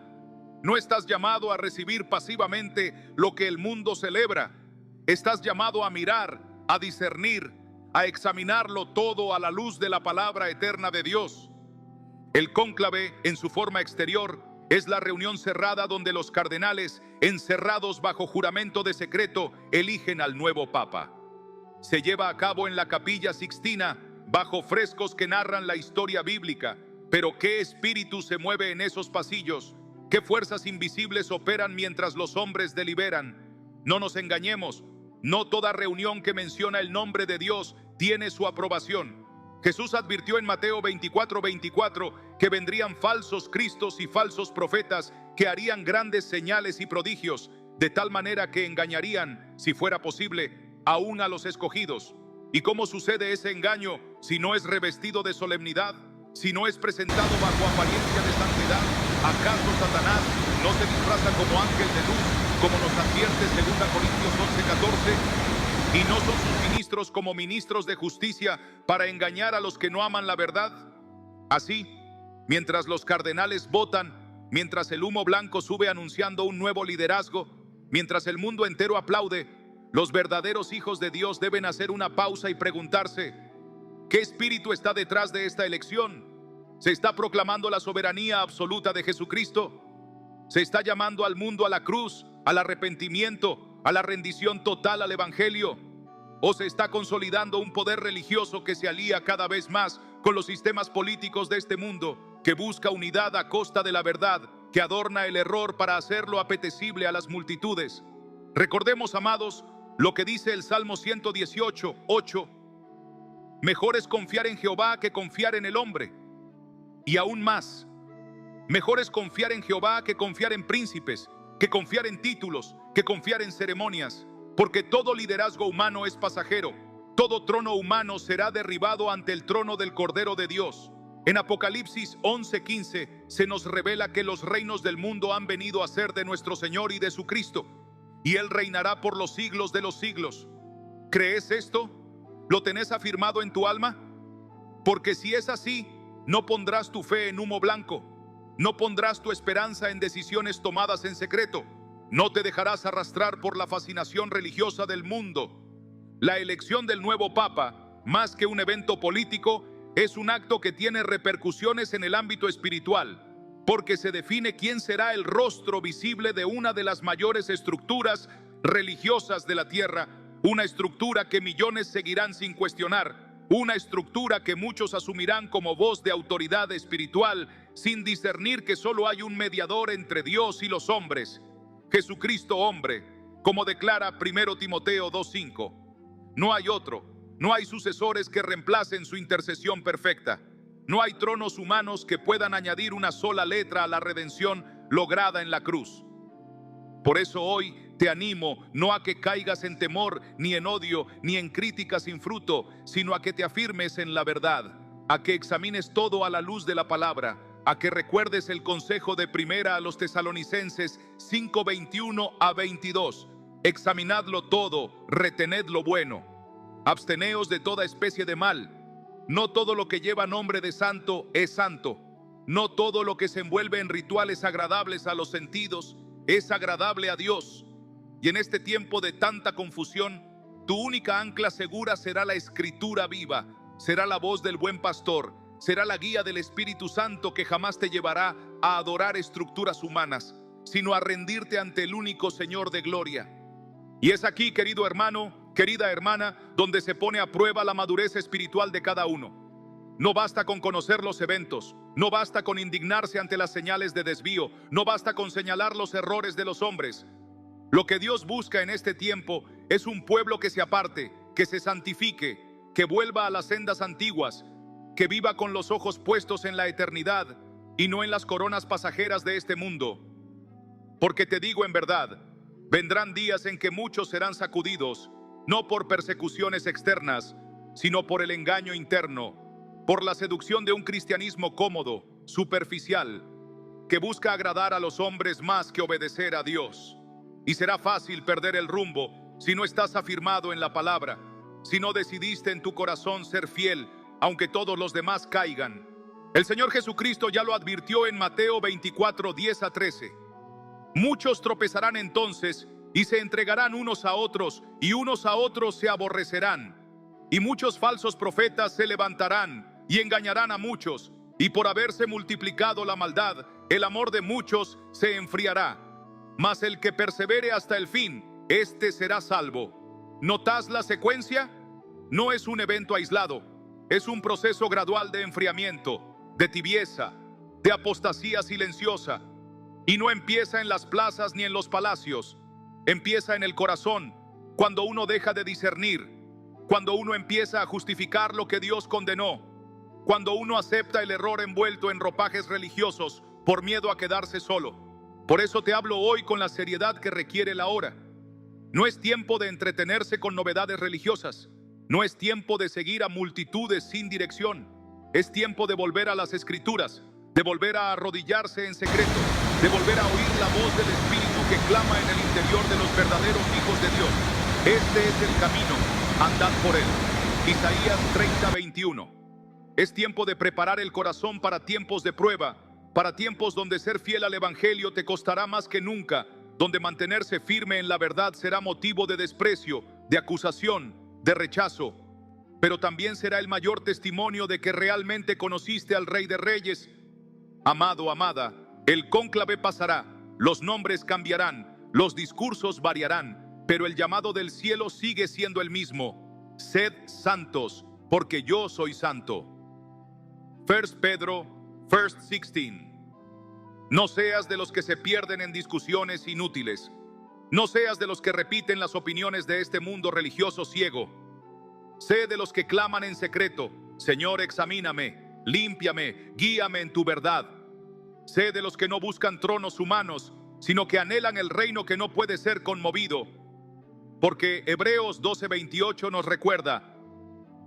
Speaker 1: no estás llamado a recibir pasivamente lo que el mundo celebra. Estás llamado a mirar, a discernir, a examinarlo todo a la luz de la palabra eterna de Dios. El cónclave, en su forma exterior, es la reunión cerrada donde los cardenales, encerrados bajo juramento de secreto, eligen al nuevo Papa. Se lleva a cabo en la Capilla Sixtina, bajo frescos que narran la historia bíblica. Pero ¿qué espíritu se mueve en esos pasillos? ¿Qué fuerzas invisibles operan mientras los hombres deliberan? No nos engañemos. No toda reunión que menciona el nombre de Dios tiene su aprobación. Jesús advirtió en Mateo 24:24 que vendrían falsos cristos y falsos profetas que harían grandes señales y prodigios, de tal manera que engañarían, si fuera posible, aún a los escogidos. ¿Y cómo sucede ese engaño si no es revestido de solemnidad? Si no es presentado bajo apariencia de santidad. ¿Acaso Satanás no se disfraza como ángel de luz, como nos advierte 2 Corintios 11:14? ¿Y no son sus ministros como ministros de justicia para engañar a los que no aman la verdad? Así, mientras los cardenales votan, mientras el humo blanco sube anunciando un nuevo liderazgo, mientras el mundo entero aplaude, los verdaderos hijos de Dios deben hacer una pausa y preguntarse: ¿qué espíritu está detrás de esta elección? ¿Se está proclamando la soberanía absoluta de Jesucristo? ¿Se está llamando al mundo a la cruz, al arrepentimiento, a la rendición total al Evangelio? ¿O se está consolidando un poder religioso que se alía cada vez más con los sistemas políticos de este mundo, que busca unidad a costa de la verdad, que adorna el error para hacerlo apetecible a las multitudes? Recordemos, amados, lo que dice el Salmo 118:8: Mejor es confiar en Jehová que confiar en el hombre. Y aún más, mejor es confiar en Jehová que confiar en príncipes, que confiar en títulos, que confiar en ceremonias, porque todo liderazgo humano es pasajero. Todo trono humano será derribado ante el trono del Cordero de Dios. En Apocalipsis 11:15 se nos revela que los reinos del mundo han venido a ser de nuestro Señor y de su Cristo, y Él reinará por los siglos de los siglos. ¿Crees esto? ¿Lo tenés afirmado en tu alma? Porque si es así, no pondrás tu fe en humo blanco, no pondrás tu esperanza en decisiones tomadas en secreto, no te dejarás arrastrar por la fascinación religiosa del mundo. La elección del nuevo Papa, más que un evento político, es un acto que tiene repercusiones en el ámbito espiritual, porque se define quién será el rostro visible de una de las mayores estructuras religiosas de la tierra, una estructura que millones seguirán sin cuestionar, una estructura que muchos asumirán como voz de autoridad espiritual, sin discernir que solo hay un mediador entre Dios y los hombres, Jesucristo hombre, como declara 1 Timoteo 2:5. No hay otro, no hay sucesores que reemplacen su intercesión perfecta. No hay tronos humanos que puedan añadir una sola letra a la redención lograda en la cruz. Por eso hoy te animo no a que caigas en temor, ni en odio, ni en crítica sin fruto, sino a que te afirmes en la verdad, a que examines todo a la luz de la palabra, a que recuerdes el consejo de primera a los Tesalonicenses 5:21-22. Examinadlo todo, retened lo bueno. Absteneos de toda especie de mal. No todo lo que lleva nombre de santo es santo. No todo lo que se envuelve en rituales agradables a los sentidos es agradable a Dios. Y en este tiempo de tanta confusión, tu única ancla segura será la Escritura viva, será la voz del buen pastor, será la guía del Espíritu Santo que jamás te llevará a adorar estructuras humanas, sino a rendirte ante el único Señor de gloria. Y es aquí, querido hermano, querida hermana, donde se pone a prueba la madurez espiritual de cada uno. No basta con conocer los eventos, no basta con indignarse ante las señales de desvío, no basta con señalar los errores de los hombres. Lo que Dios busca en este tiempo es un pueblo que se aparte, que se santifique, que vuelva a las sendas antiguas, que viva con los ojos puestos en la eternidad y no en las coronas pasajeras de este mundo. Porque te digo en verdad, vendrán días en que muchos serán sacudidos, no por persecuciones externas, sino por el engaño interno, por la seducción de un cristianismo cómodo, superficial, que busca agradar a los hombres más que obedecer a Dios. Y será fácil perder el rumbo si no estás afirmado en la palabra, si no decidiste en tu corazón ser fiel, aunque todos los demás caigan. El Señor Jesucristo ya lo advirtió en Mateo 24:10-13. Muchos tropezarán entonces y se entregarán unos a otros, y unos a otros se aborrecerán. Y muchos falsos profetas se levantarán y engañarán a muchos, y por haberse multiplicado la maldad, el amor de muchos se enfriará. Mas el que persevere hasta el fin, éste será salvo. ¿Notas la secuencia? No es un evento aislado, es un proceso gradual de enfriamiento, de tibieza, de apostasía silenciosa. Y no empieza en las plazas ni en los palacios, empieza en el corazón, cuando uno deja de discernir, cuando uno empieza a justificar lo que Dios condenó, cuando uno acepta el error envuelto en ropajes religiosos por miedo a quedarse solo. Por eso te hablo hoy con la seriedad que requiere la hora. No es tiempo de entretenerse con novedades religiosas, no es tiempo de seguir a multitudes sin dirección, es tiempo de volver a las Escrituras, de volver a arrodillarse en secreto, de volver a oír la voz del Espíritu que clama en el interior de los verdaderos hijos de Dios. Este es el camino, andad por él. Isaías 30:21. Es tiempo de preparar el corazón para tiempos de prueba, para tiempos donde ser fiel al Evangelio te costará más que nunca, donde mantenerse firme en la verdad será motivo de desprecio, de acusación, de rechazo. Pero también será el mayor testimonio de que realmente conociste al Rey de Reyes. Amado, amada, el cónclave pasará, los nombres cambiarán, los discursos variarán, pero el llamado del cielo sigue siendo el mismo: sed santos, porque yo soy santo. 1 Pedro 1:16. No seas de los que se pierden en discusiones inútiles. No seas de los que repiten las opiniones de este mundo religioso ciego. Sé de los que claman en secreto: Señor, examíname, límpiame, guíame en tu verdad. Sé de los que no buscan tronos humanos, sino que anhelan el reino que no puede ser conmovido. Porque Hebreos 12:28 nos recuerda: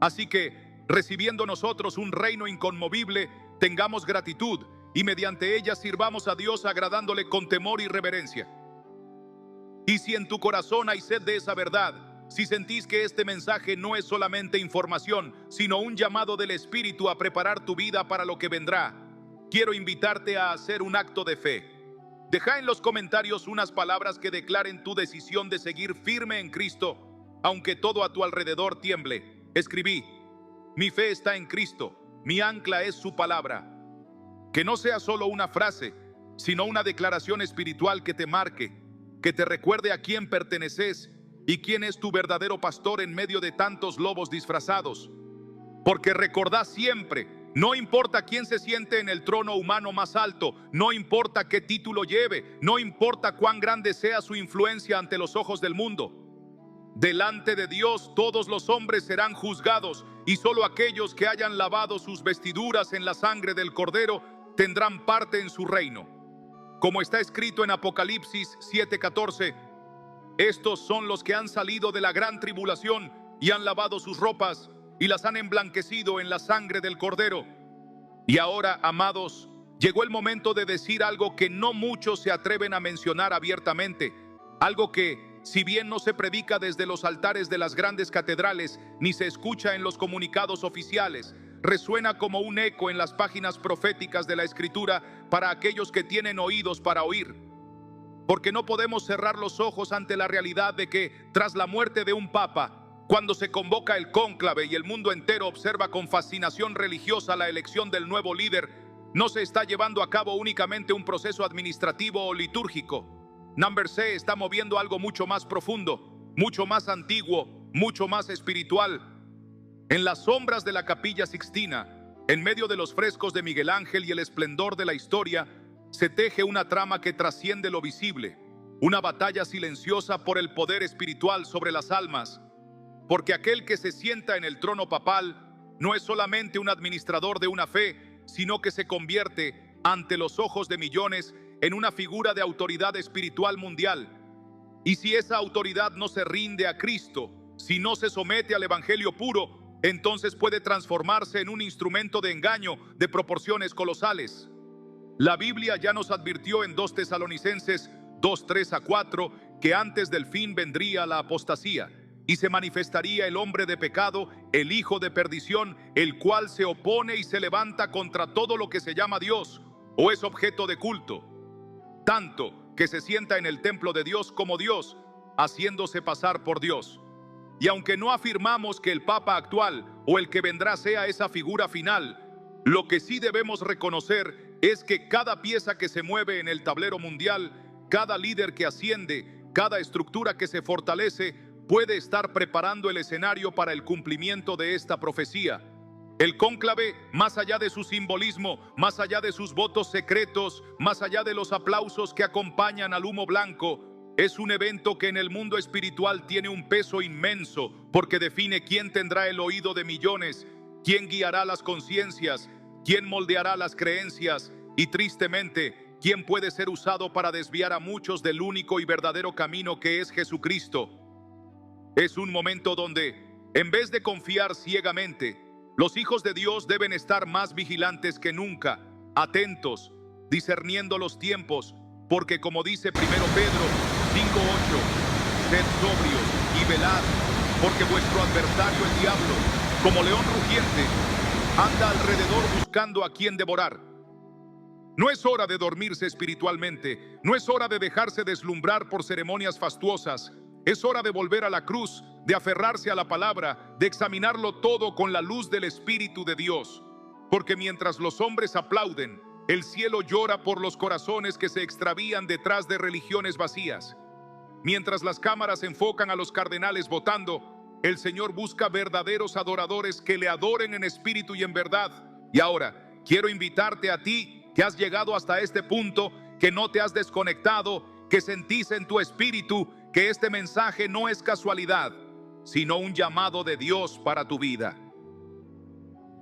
Speaker 1: así que, recibiendo nosotros un reino inconmovible, tengamos gratitud y mediante ella sirvamos a Dios agradándole con temor y reverencia. Y si en tu corazón hay sed de esa verdad, si sentís que este mensaje no es solamente información, sino un llamado del Espíritu a preparar tu vida para lo que vendrá, quiero invitarte a hacer un acto de fe. Deja en los comentarios unas palabras que declaren tu decisión de seguir firme en Cristo, aunque todo a tu alrededor tiemble. Escribí: mi fe está en Cristo, mi ancla es su palabra. Que no sea solo una frase, sino una declaración espiritual que te marque, que te recuerde a quién perteneces y quién es tu verdadero pastor en medio de tantos lobos disfrazados. Porque recordá siempre: no importa quién se siente en el trono humano más alto, no importa qué título lleve, no importa cuán grande sea su influencia ante los ojos del mundo. Delante de Dios todos los hombres serán juzgados, y solo aquellos que hayan lavado sus vestiduras en la sangre del Cordero tendrán parte en su reino. Como está escrito en Apocalipsis 7:14, estos son los que han salido de la gran tribulación y han lavado sus ropas y las han emblanquecido en la sangre del Cordero. Y ahora, amados, llegó el momento de decir algo que no muchos se atreven a mencionar abiertamente, algo que, si bien no se predica desde los altares de las grandes catedrales, ni se escucha en los comunicados oficiales, resuena como un eco en las páginas proféticas de la Escritura para aquellos que tienen oídos para oír. Porque no podemos cerrar los ojos ante la realidad de que, tras la muerte de un papa, cuando se convoca el cónclave y el mundo entero observa con fascinación religiosa la elección del nuevo líder, no se está llevando a cabo únicamente un proceso administrativo o litúrgico. Number C está moviendo algo mucho más profundo, mucho más antiguo, mucho más espiritual. En las sombras de la Capilla Sixtina, en medio de los frescos de Miguel Ángel y el esplendor de la historia, se teje una trama que trasciende lo visible, una batalla silenciosa por el poder espiritual sobre las almas. Porque aquel que se sienta en el trono papal no es solamente un administrador de una fe, sino que se convierte, ante los ojos de millones, en una figura de autoridad espiritual mundial. Y si esa autoridad no se rinde a Cristo, si no se somete al Evangelio puro, entonces puede transformarse en un instrumento de engaño de proporciones colosales. La Biblia ya nos advirtió en 2 Tesalonicenses 2:3-4 que antes del fin vendría la apostasía y se manifestaría el hombre de pecado, el hijo de perdición, el cual se opone y se levanta contra todo lo que se llama Dios o es objeto de culto, tanto que se sienta en el templo de Dios como Dios, haciéndose pasar por Dios. Y aunque no afirmamos que el Papa actual o el que vendrá sea esa figura final, lo que sí debemos reconocer es que cada pieza que se mueve en el tablero mundial, cada líder que asciende, cada estructura que se fortalece, puede estar preparando el escenario para el cumplimiento de esta profecía. El cónclave, más allá de su simbolismo, más allá de sus votos secretos, más allá de los aplausos que acompañan al humo blanco, es un evento que en el mundo espiritual tiene un peso inmenso, porque define quién tendrá el oído de millones, quién guiará las conciencias, quién moldeará las creencias y, tristemente, quién puede ser usado para desviar a muchos del único y verdadero camino que es Jesucristo. Es un momento donde, en vez de confiar ciegamente, los hijos de Dios deben estar más vigilantes que nunca, atentos, discerniendo los tiempos, porque como dice 1 Pedro 5:8, sed sobrios y velad, porque vuestro adversario el diablo, como león rugiente, anda alrededor buscando a quien devorar. No es hora de dormirse espiritualmente, no es hora de dejarse deslumbrar por ceremonias fastuosas. Es hora de volver a la cruz, de aferrarse a la palabra, de examinarlo todo con la luz del Espíritu de Dios. Porque mientras los hombres aplauden, el cielo llora por los corazones que se extravían detrás de religiones vacías. Mientras las cámaras enfocan a los cardenales votando, el Señor busca verdaderos adoradores que le adoren en espíritu y en verdad. Y ahora, quiero invitarte a ti, que has llegado hasta este punto, que no te has desconectado, que sentís en tu espíritu que este mensaje no es casualidad. sino un llamado de Dios para tu vida.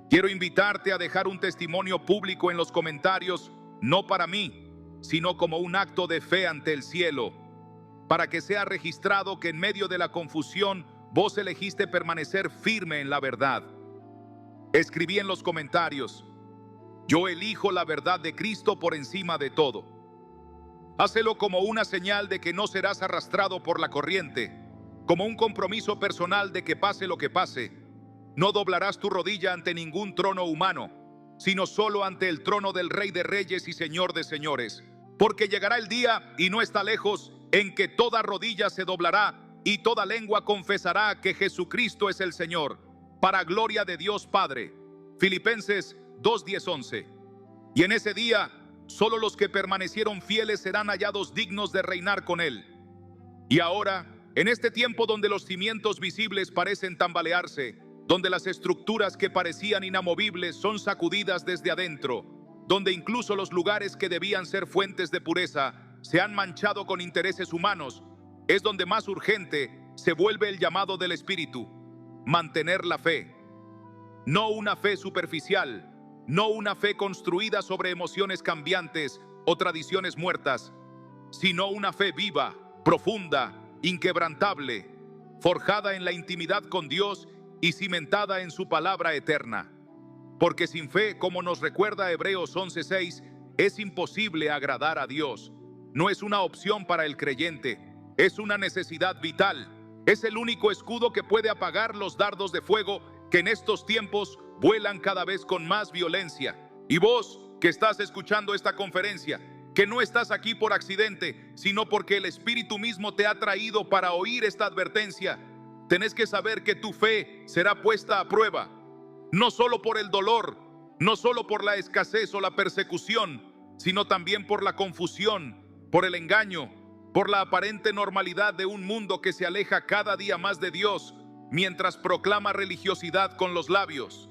Speaker 1: Quiero invitarte a dejar un testimonio público en los comentarios, no para mí, sino como un acto de fe ante el cielo, para que sea registrado que en medio de la confusión vos elegiste permanecer firme en la verdad. Escribí en los comentarios: yo elijo la verdad de Cristo por encima de todo. Hácelo como una señal de que no serás arrastrado por la corriente, como un compromiso personal de que pase lo que pase, no doblarás tu rodilla ante ningún trono humano, sino solo ante el trono del Rey de Reyes y Señor de Señores. Porque llegará el día, y no está lejos, en que toda rodilla se doblará y toda lengua confesará que Jesucristo es el Señor, para gloria de Dios Padre. Filipenses 2:10-11. Y en ese día, solo los que permanecieron fieles serán hallados dignos de reinar con Él. Y ahora, en este tiempo donde los cimientos visibles parecen tambalearse, donde las estructuras que parecían inamovibles son sacudidas desde adentro, donde incluso los lugares que debían ser fuentes de pureza se han manchado con intereses humanos, es donde más urgente se vuelve el llamado del Espíritu: mantener la fe. No una fe superficial, no una fe construida sobre emociones cambiantes o tradiciones muertas, sino una fe viva, profunda, inquebrantable, forjada en la intimidad con Dios y cimentada en su palabra eterna. Porque sin fe, como nos recuerda Hebreos 11:6, es imposible agradar a Dios. No es una opción para el creyente, es una necesidad vital. Es el único escudo que puede apagar los dardos de fuego que en estos tiempos vuelan cada vez con más violencia. Y vos, que estás escuchando esta conferencia, que no estás aquí por accidente, sino porque el Espíritu mismo te ha traído para oír esta advertencia, tenés que saber que tu fe será puesta a prueba, no solo por el dolor, no solo por la escasez o la persecución, sino también por la confusión, por el engaño, por la aparente normalidad de un mundo que se aleja cada día más de Dios, mientras proclama religiosidad con los labios.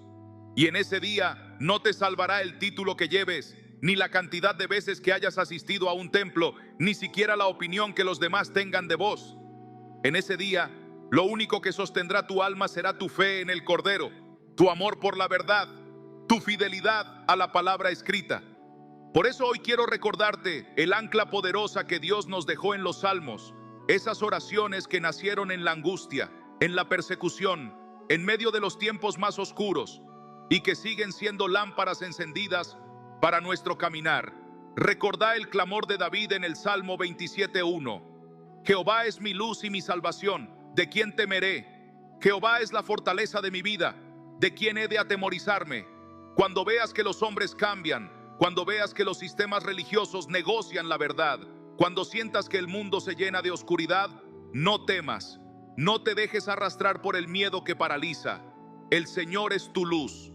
Speaker 1: Y en ese día no te salvará el título que lleves, ni la cantidad de veces que hayas asistido a un templo, ni siquiera la opinión que los demás tengan de vos. En ese día, lo único que sostendrá tu alma será tu fe en el Cordero, tu amor por la verdad, tu fidelidad a la palabra escrita. Por eso hoy quiero recordarte el ancla poderosa que Dios nos dejó en los Salmos, esas oraciones que nacieron en la angustia, en la persecución, en medio de los tiempos más oscuros, y que siguen siendo lámparas encendidas para nuestro caminar. Recordá el clamor de David en el Salmo 27:1. Jehová es mi luz y mi salvación, ¿de quién temeré? Jehová es la fortaleza de mi vida, ¿de quién he de atemorizarme? Cuando veas que los hombres cambian, cuando veas que los sistemas religiosos negocian la verdad, cuando sientas que el mundo se llena de oscuridad, no temas, no te dejes arrastrar por el miedo que paraliza. El Señor es tu luz,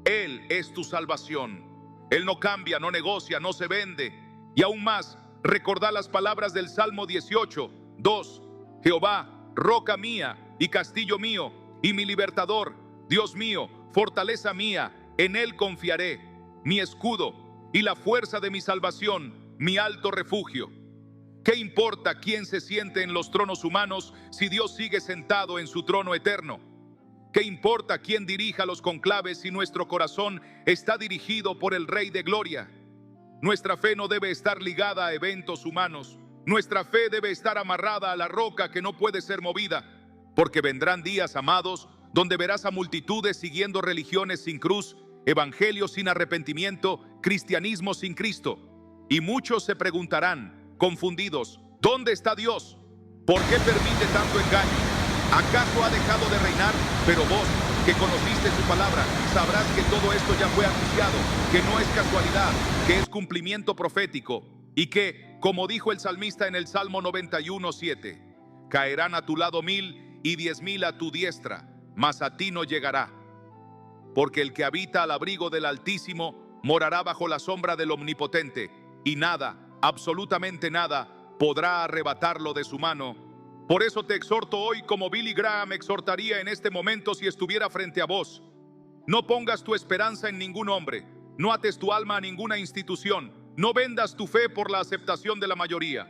Speaker 1: Él es tu salvación. Él no cambia, no negocia, no se vende. Y aún más, recordá las palabras del Salmo 18:2. Jehová, roca mía y castillo mío y mi libertador, Dios mío, fortaleza mía, en Él confiaré, mi escudo y la fuerza de mi salvación, mi alto refugio. ¿Qué importa quién se siente en los tronos humanos si Dios sigue sentado en su trono eterno? ¿Qué importa quién dirija los conclaves si nuestro corazón está dirigido por el Rey de Gloria? Nuestra fe no debe estar ligada a eventos humanos. Nuestra fe debe estar amarrada a la roca que no puede ser movida, porque vendrán días, amados, donde verás a multitudes siguiendo religiones sin cruz, evangelios sin arrepentimiento, cristianismo sin Cristo. Y muchos se preguntarán, confundidos, ¿dónde está Dios? ¿Por qué permite tanto engaño? ¿Acaso ha dejado de reinar? Pero vos, que conociste su palabra, sabrás que todo esto ya fue anunciado, que no es casualidad, que es cumplimiento profético, y que, como dijo el salmista en el Salmo 91:7, caerán a tu lado 1000 y 10,000 a tu diestra, mas a ti no llegará. Porque el que habita al abrigo del Altísimo morará bajo la sombra del Omnipotente, y nada, absolutamente nada, podrá arrebatarlo de su mano. Por eso te exhorto hoy como Billy Graham exhortaría en este momento si estuviera frente a vos. No pongas tu esperanza en ningún hombre, no ates tu alma a ninguna institución, no vendas tu fe por la aceptación de la mayoría.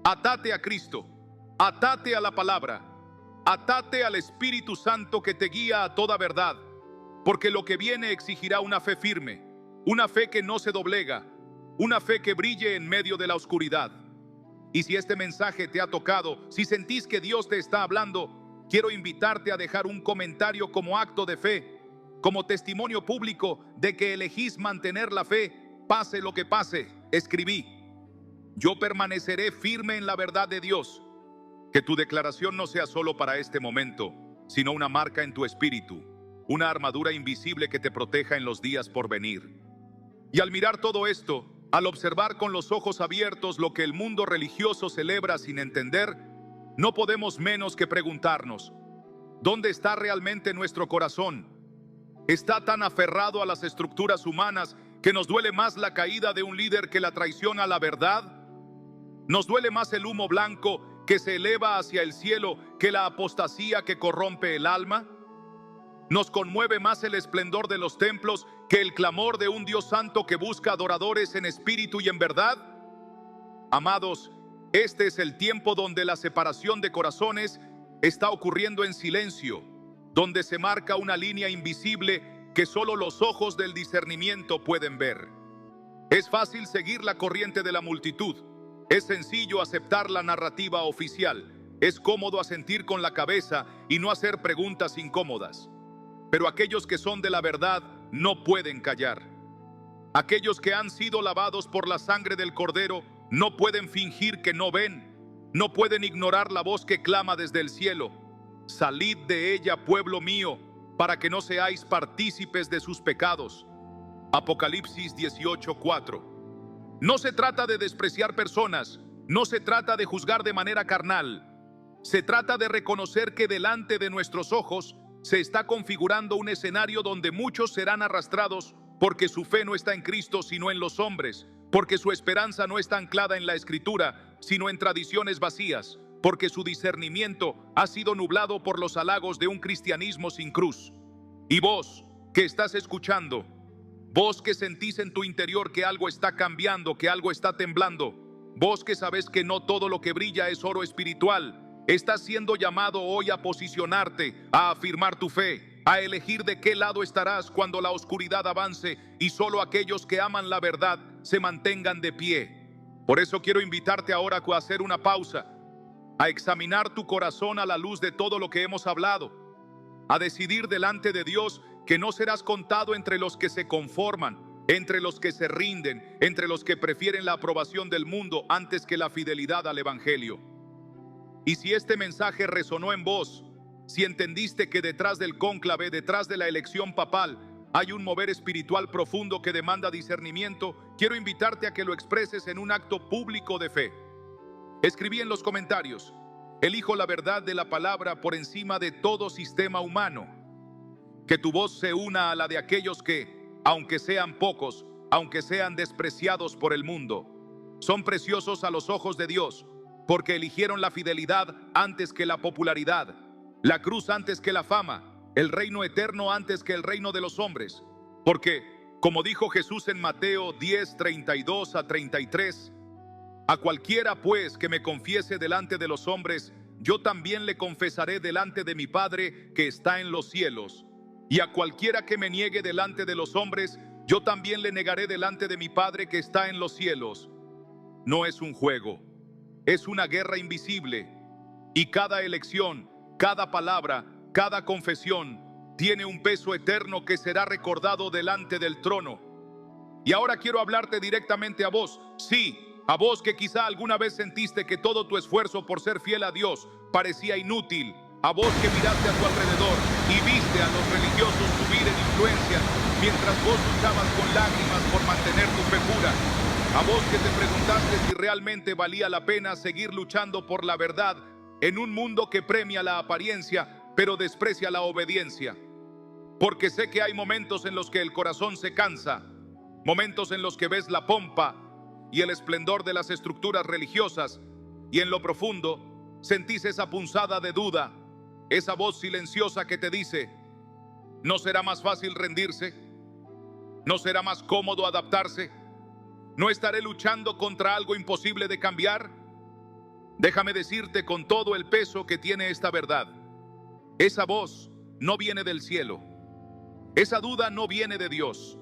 Speaker 1: Atate a Cristo, atate a la palabra. Atate al Espíritu Santo que te guía a toda verdad, porque lo que viene exigirá una fe firme, una fe que no se doblega, una fe que brille en medio de la oscuridad. Y si este mensaje te ha tocado, si sentís que Dios te está hablando, quiero invitarte a dejar un comentario como acto de fe, como testimonio público de que elegís mantener la fe, pase lo que pase. Escribí: yo permaneceré firme en la verdad de Dios. Que tu declaración no sea solo para este momento, sino una marca en tu espíritu, una armadura invisible que te proteja en los días por venir. Y al mirar todo esto, al observar con los ojos abiertos lo que el mundo religioso celebra sin entender, no podemos menos que preguntarnos: ¿dónde está realmente nuestro corazón? ¿Está tan aferrado a las estructuras humanas que nos duele más la caída de un líder que la traición a la verdad? ¿Nos duele más el humo blanco que se eleva hacia el cielo que la apostasía que corrompe el alma? ¿Nos conmueve más el esplendor de los templos que el clamor de un Dios santo que busca adoradores en espíritu y en verdad? Amados, este es el tiempo donde la separación de corazones está ocurriendo en silencio, donde se marca una línea invisible que solo los ojos del discernimiento pueden ver. Es fácil seguir la corriente de la multitud. Es sencillo aceptar la narrativa oficial. Es cómodo asentir con la cabeza y no hacer preguntas incómodas. Pero aquellos que son de la verdad no pueden callar. Aquellos que han sido lavados por la sangre del Cordero no pueden fingir que no ven. No pueden ignorar la voz que clama desde el cielo: salid de ella, pueblo mío, para que no seáis partícipes de sus pecados. Apocalipsis 18:4. No se trata de despreciar personas, no se trata de juzgar de manera carnal. Se trata de reconocer que delante de nuestros ojos se está configurando un escenario donde muchos serán arrastrados porque su fe no está en Cristo sino en los hombres, porque su esperanza no está anclada en la Escritura sino en tradiciones vacías, porque su discernimiento ha sido nublado por los halagos de un cristianismo sin cruz. Y vos, que estás escuchando, vos que sentís en tu interior que algo está cambiando, que algo está temblando, vos que sabes que no todo lo que brilla es oro espiritual, estás siendo llamado hoy a posicionarte, a afirmar tu fe, a elegir de qué lado estarás cuando la oscuridad avance y solo aquellos que aman la verdad se mantengan de pie. Por eso quiero invitarte ahora a hacer una pausa, a examinar tu corazón a la luz de todo lo que hemos hablado, a decidir delante de Dios que no serás contado entre los que se conforman, entre los que se rinden, entre los que prefieren la aprobación del mundo antes que la fidelidad al Evangelio. Y si este mensaje resonó en vos, si entendiste que detrás del cónclave, detrás de la elección papal, hay un mover espiritual profundo que demanda discernimiento, quiero invitarte a que lo expreses en un acto público de fe. Escribí en los comentarios: elijo la verdad de la palabra por encima de todo sistema humano. Que tu voz se una a la de aquellos que, aunque sean pocos, aunque sean despreciados por el mundo, son preciosos a los ojos de Dios, porque eligieron la fidelidad antes que la popularidad, la cruz antes que la fama, el reino eterno antes que el reino de los hombres. Porque, como dijo Jesús en Mateo 10:32-33, a cualquiera pues que me confiese delante de los hombres, yo también le confesaré delante de mi Padre que está en los cielos. Y a cualquiera que me niegue delante de los hombres, yo también le negaré delante de mi Padre que está en los cielos. No es un juego, es una guerra invisible. Y cada elección, cada palabra, cada confesión tiene un peso eterno que será recordado delante del trono. Y ahora quiero hablarte directamente a vos. Sí, a vos que quizá alguna vez sentiste que todo tu esfuerzo por ser fiel a Dios parecía inútil. A vos que miraste a tu alrededor y viste a los religiosos subir en influencia mientras vos luchabas con lágrimas por mantener tu fe pura. A vos que te preguntaste si realmente valía la pena seguir luchando por la verdad en un mundo que premia la apariencia pero desprecia la obediencia. Porque sé que hay momentos en los que el corazón se cansa, momentos en los que ves la pompa y el esplendor de las estructuras religiosas y en lo profundo sentís esa punzada de duda, esa voz silenciosa que te dice: ¿no será más fácil rendirse? ¿No será más cómodo adaptarse? ¿No estaré luchando contra algo imposible de cambiar? Déjame decirte con todo el peso que tiene esta verdad: Esa voz no viene del cielo. Esa duda no viene de Dios.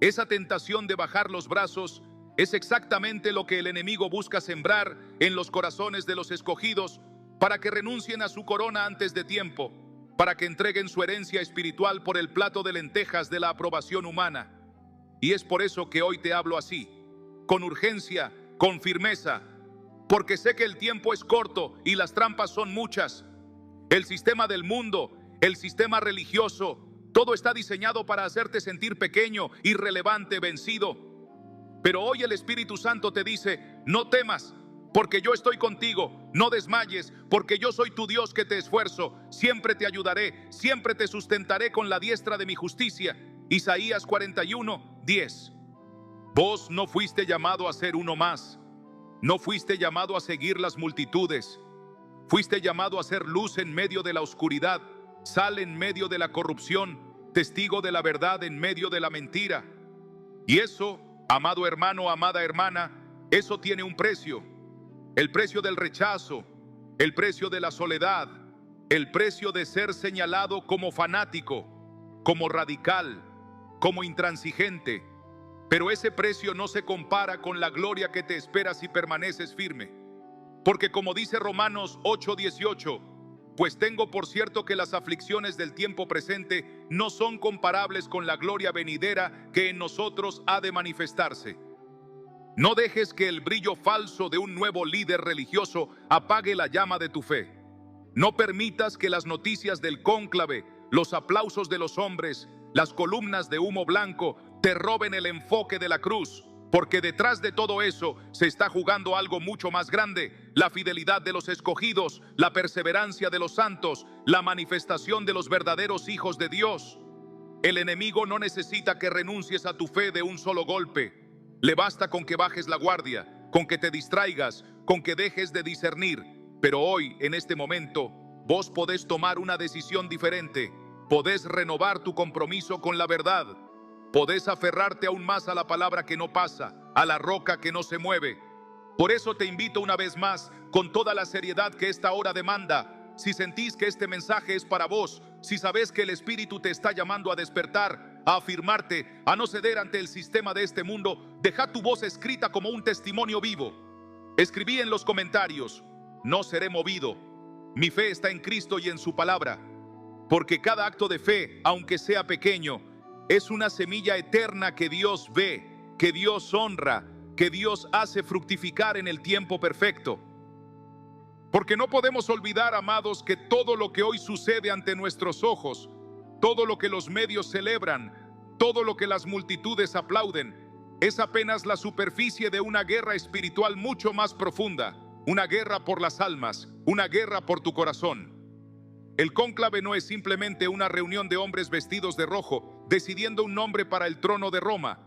Speaker 1: Esa tentación de bajar los brazos es exactamente lo que el enemigo busca sembrar en los corazones de los escogidos para que renuncien a su corona antes de tiempo, para que entreguen su herencia espiritual por el plato de lentejas de la aprobación humana. Y es por eso que hoy te hablo así, con urgencia, con firmeza, porque sé que el tiempo es corto y las trampas son muchas. El sistema del mundo, el sistema religioso, todo está diseñado para hacerte sentir pequeño, irrelevante, vencido. Pero hoy el Espíritu Santo te dice, no temas, porque yo estoy contigo. No desmayes, porque yo soy tu Dios que te esfuerzo. Siempre te ayudaré, siempre te sustentaré con la diestra de mi justicia. Isaías 41:10. Vos no fuiste llamado a ser uno más. No fuiste llamado a seguir las multitudes. Fuiste llamado a ser luz en medio de la oscuridad, sal en medio de la corrupción, testigo de la verdad en medio de la mentira. Y eso, amado hermano, amada hermana, eso tiene un precio. El precio del rechazo, el precio de la soledad, el precio de ser señalado como fanático, como radical, como intransigente. Pero ese precio no se compara con la gloria que te espera si permaneces firme. Porque como dice Romanos 8:18, pues tengo por cierto que las aflicciones del tiempo presente no son comparables con la gloria venidera que en nosotros ha de manifestarse. No dejes que el brillo falso de un nuevo líder religioso apague la llama de tu fe. No permitas que las noticias del cónclave, los aplausos de los hombres, las columnas de humo blanco te roben el enfoque de la cruz, porque detrás de todo eso se está jugando algo mucho más grande: la fidelidad de los escogidos, la perseverancia de los santos, la manifestación de los verdaderos hijos de Dios. El enemigo no necesita que renuncies a tu fe de un solo golpe. Le basta con que bajes la guardia, con que te distraigas, con que dejes de discernir. Pero hoy, en este momento, vos podés tomar una decisión diferente. Podés renovar tu compromiso con la verdad. Podés aferrarte aún más a la palabra que no pasa, a la roca que no se mueve. Por eso te invito una vez más, con toda la seriedad que esta hora demanda. Si sentís que este mensaje es para vos, si sabés que el Espíritu te está llamando a despertar, a afirmarte, a no ceder ante el sistema de este mundo, deja tu voz escrita como un testimonio vivo. Escribí en los comentarios: no seré movido. Mi fe está en Cristo y en su palabra. Porque cada acto de fe, aunque sea pequeño, es una semilla eterna que Dios ve, que Dios honra, que Dios hace fructificar en el tiempo perfecto. Porque no podemos olvidar, amados, que todo lo que hoy sucede ante nuestros ojos, todo lo que los medios celebran, todo lo que las multitudes aplauden, es apenas la superficie de una guerra espiritual mucho más profunda, una guerra por las almas, una guerra por tu corazón. El cónclave no es simplemente una reunión de hombres vestidos de rojo, decidiendo un nombre para el trono de Roma.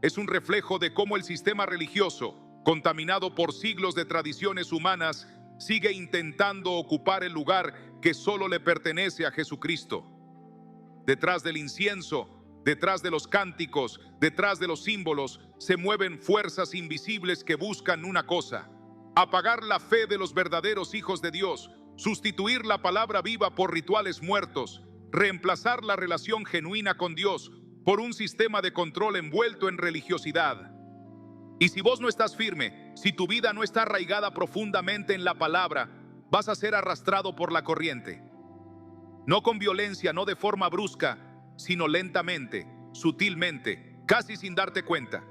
Speaker 1: Es un reflejo de cómo el sistema religioso, contaminado por siglos de tradiciones humanas, sigue intentando ocupar el lugar que solo le pertenece a Jesucristo. Detrás del incienso, detrás de los cánticos, detrás de los símbolos, se mueven fuerzas invisibles que buscan una cosa: apagar la fe de los verdaderos hijos de Dios, sustituir la palabra viva por rituales muertos, reemplazar la relación genuina con Dios por un sistema de control envuelto en religiosidad. Y si vos no estás firme, si tu vida no está arraigada profundamente en la palabra, vas a ser arrastrado por la corriente. No con violencia, no de forma brusca, sino lentamente, sutilmente, casi sin darte cuenta.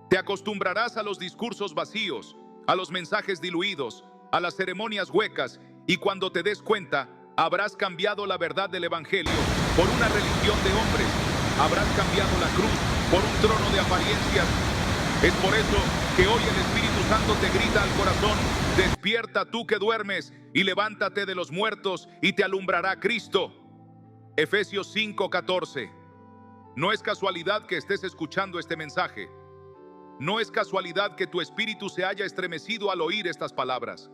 Speaker 1: Te acostumbrarás a los discursos vacíos, a los mensajes diluidos, a las ceremonias huecas, y cuando te des cuenta, habrás cambiado la verdad del Evangelio por una religión de hombres. Habrás cambiado la cruz por un trono de apariencias. Es por eso que hoy el Espíritu Santo te grita al corazón: despierta tú que duermes y levántate de los muertos y te alumbrará Cristo. Efesios 5:14. No es casualidad que estés escuchando este mensaje. No es casualidad que tu espíritu se haya estremecido al oír estas palabras.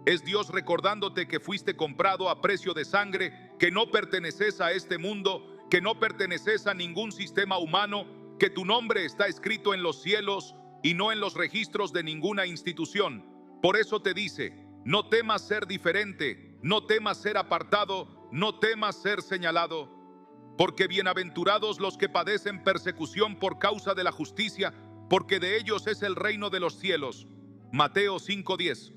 Speaker 1: Es Dios recordándote que fuiste comprado a precio de sangre, que no perteneces a este mundo, que no perteneces a ningún sistema humano, que tu nombre está escrito en los cielos y no en los registros de ninguna institución. Por eso te dice: no temas ser diferente, no temas ser apartado, no temas ser señalado, porque bienaventurados los que padecen persecución por causa de la justicia, porque de ellos es el reino de los cielos. Mateo 5:10.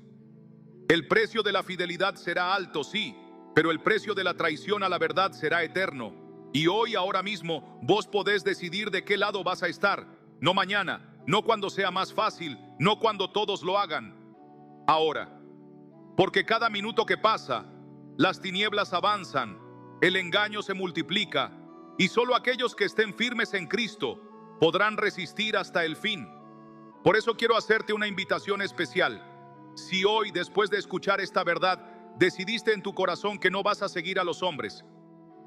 Speaker 1: El precio de la fidelidad será alto, sí, pero el precio de la traición a la verdad será eterno. Y hoy, ahora mismo, vos podés decidir de qué lado vas a estar. No mañana, no cuando sea más fácil, no cuando todos lo hagan. Ahora, porque cada minuto que pasa, las tinieblas avanzan, el engaño se multiplica, y solo aquellos que estén firmes en Cristo podrán resistir hasta el fin. Por eso quiero hacerte una invitación especial. Si hoy, después de escuchar esta verdad, decidiste en tu corazón que no vas a seguir a los hombres,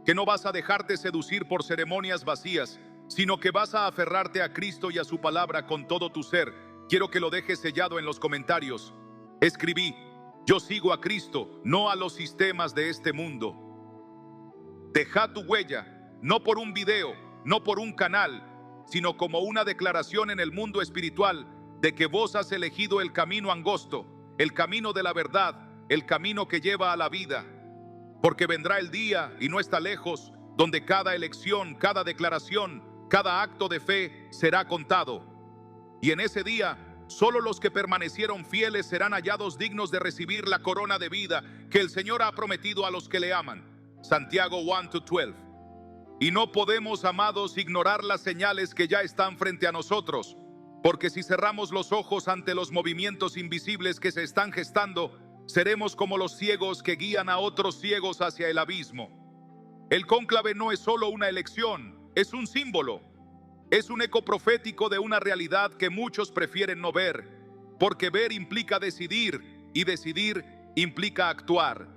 Speaker 1: que no vas a dejarte seducir por ceremonias vacías, sino que vas a aferrarte a Cristo y a su palabra con todo tu ser, quiero que lo dejes sellado en los comentarios. Escribí: yo sigo a Cristo, no a los sistemas de este mundo. Deja tu huella, no por un video, no por un canal, sino como una declaración en el mundo espiritual de que vos has elegido el camino angosto, el camino de la verdad, el camino que lleva a la vida. Porque vendrá el día, y no está lejos, donde cada elección, cada declaración, cada acto de fe será contado. Y en ese día, solo los que permanecieron fieles serán hallados dignos de recibir la corona de vida que el Señor ha prometido a los que le aman. Santiago 1:12. Y no podemos, amados, ignorar las señales que ya están frente a nosotros, porque si cerramos los ojos ante los movimientos invisibles que se están gestando, seremos como los ciegos que guían a otros ciegos hacia el abismo. El cónclave no es solo una elección, es un símbolo. Es un eco profético de una realidad que muchos prefieren no ver, porque ver implica decidir y decidir implica actuar.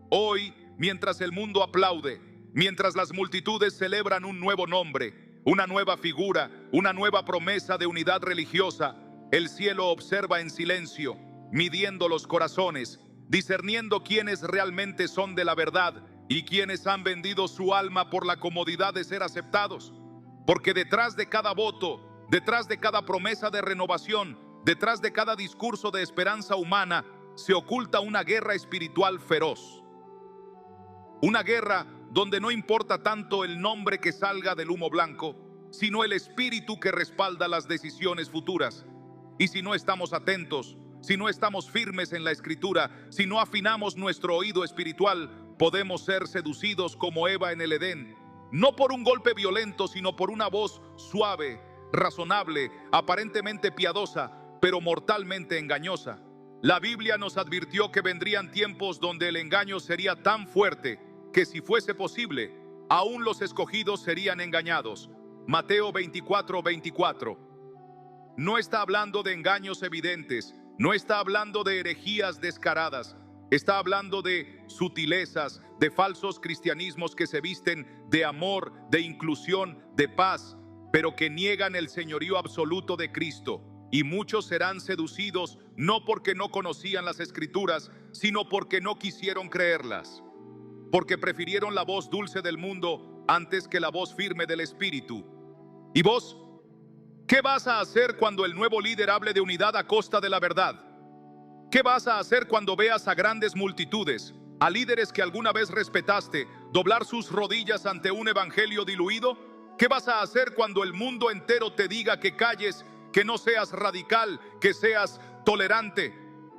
Speaker 1: Hoy, mientras el mundo aplaude, mientras las multitudes celebran un nuevo nombre, una nueva figura, una nueva promesa de unidad religiosa, el cielo observa en silencio, midiendo los corazones, discerniendo quiénes realmente son de la verdad y quiénes han vendido su alma por la comodidad de ser aceptados. Porque detrás de cada voto, detrás de cada promesa de renovación, detrás de cada discurso de esperanza humana, se oculta una guerra espiritual feroz. Una guerra donde no importa tanto el nombre que salga del humo blanco, sino el espíritu que respalda las decisiones futuras. Y si no estamos atentos, si no estamos firmes en la Escritura, si no afinamos nuestro oído espiritual, podemos ser seducidos como Eva en el Edén. No por un golpe violento, sino por una voz suave, razonable, aparentemente piadosa, pero mortalmente engañosa. La Biblia nos advirtió que vendrían tiempos donde el engaño sería tan fuerte que, si fuese posible, aún los escogidos serían engañados. Mateo 24:24. No está hablando de engaños evidentes, no está hablando de herejías descaradas. Está hablando de sutilezas, de falsos cristianismos que se visten de amor, de inclusión, de paz, pero que niegan el señorío absoluto de Cristo. Y muchos serán seducidos no porque no conocían las Escrituras, sino porque no quisieron creerlas. Porque prefirieron la voz dulce del mundo antes que la voz firme del Espíritu. ¿Y vos? ¿Qué vas a hacer cuando el nuevo líder hable de unidad a costa de la verdad? ¿Qué vas a hacer cuando veas a grandes multitudes, a líderes que alguna vez respetaste, doblar sus rodillas ante un evangelio diluido? ¿Qué vas a hacer cuando el mundo entero te diga que calles, que no seas radical, que seas tolerante?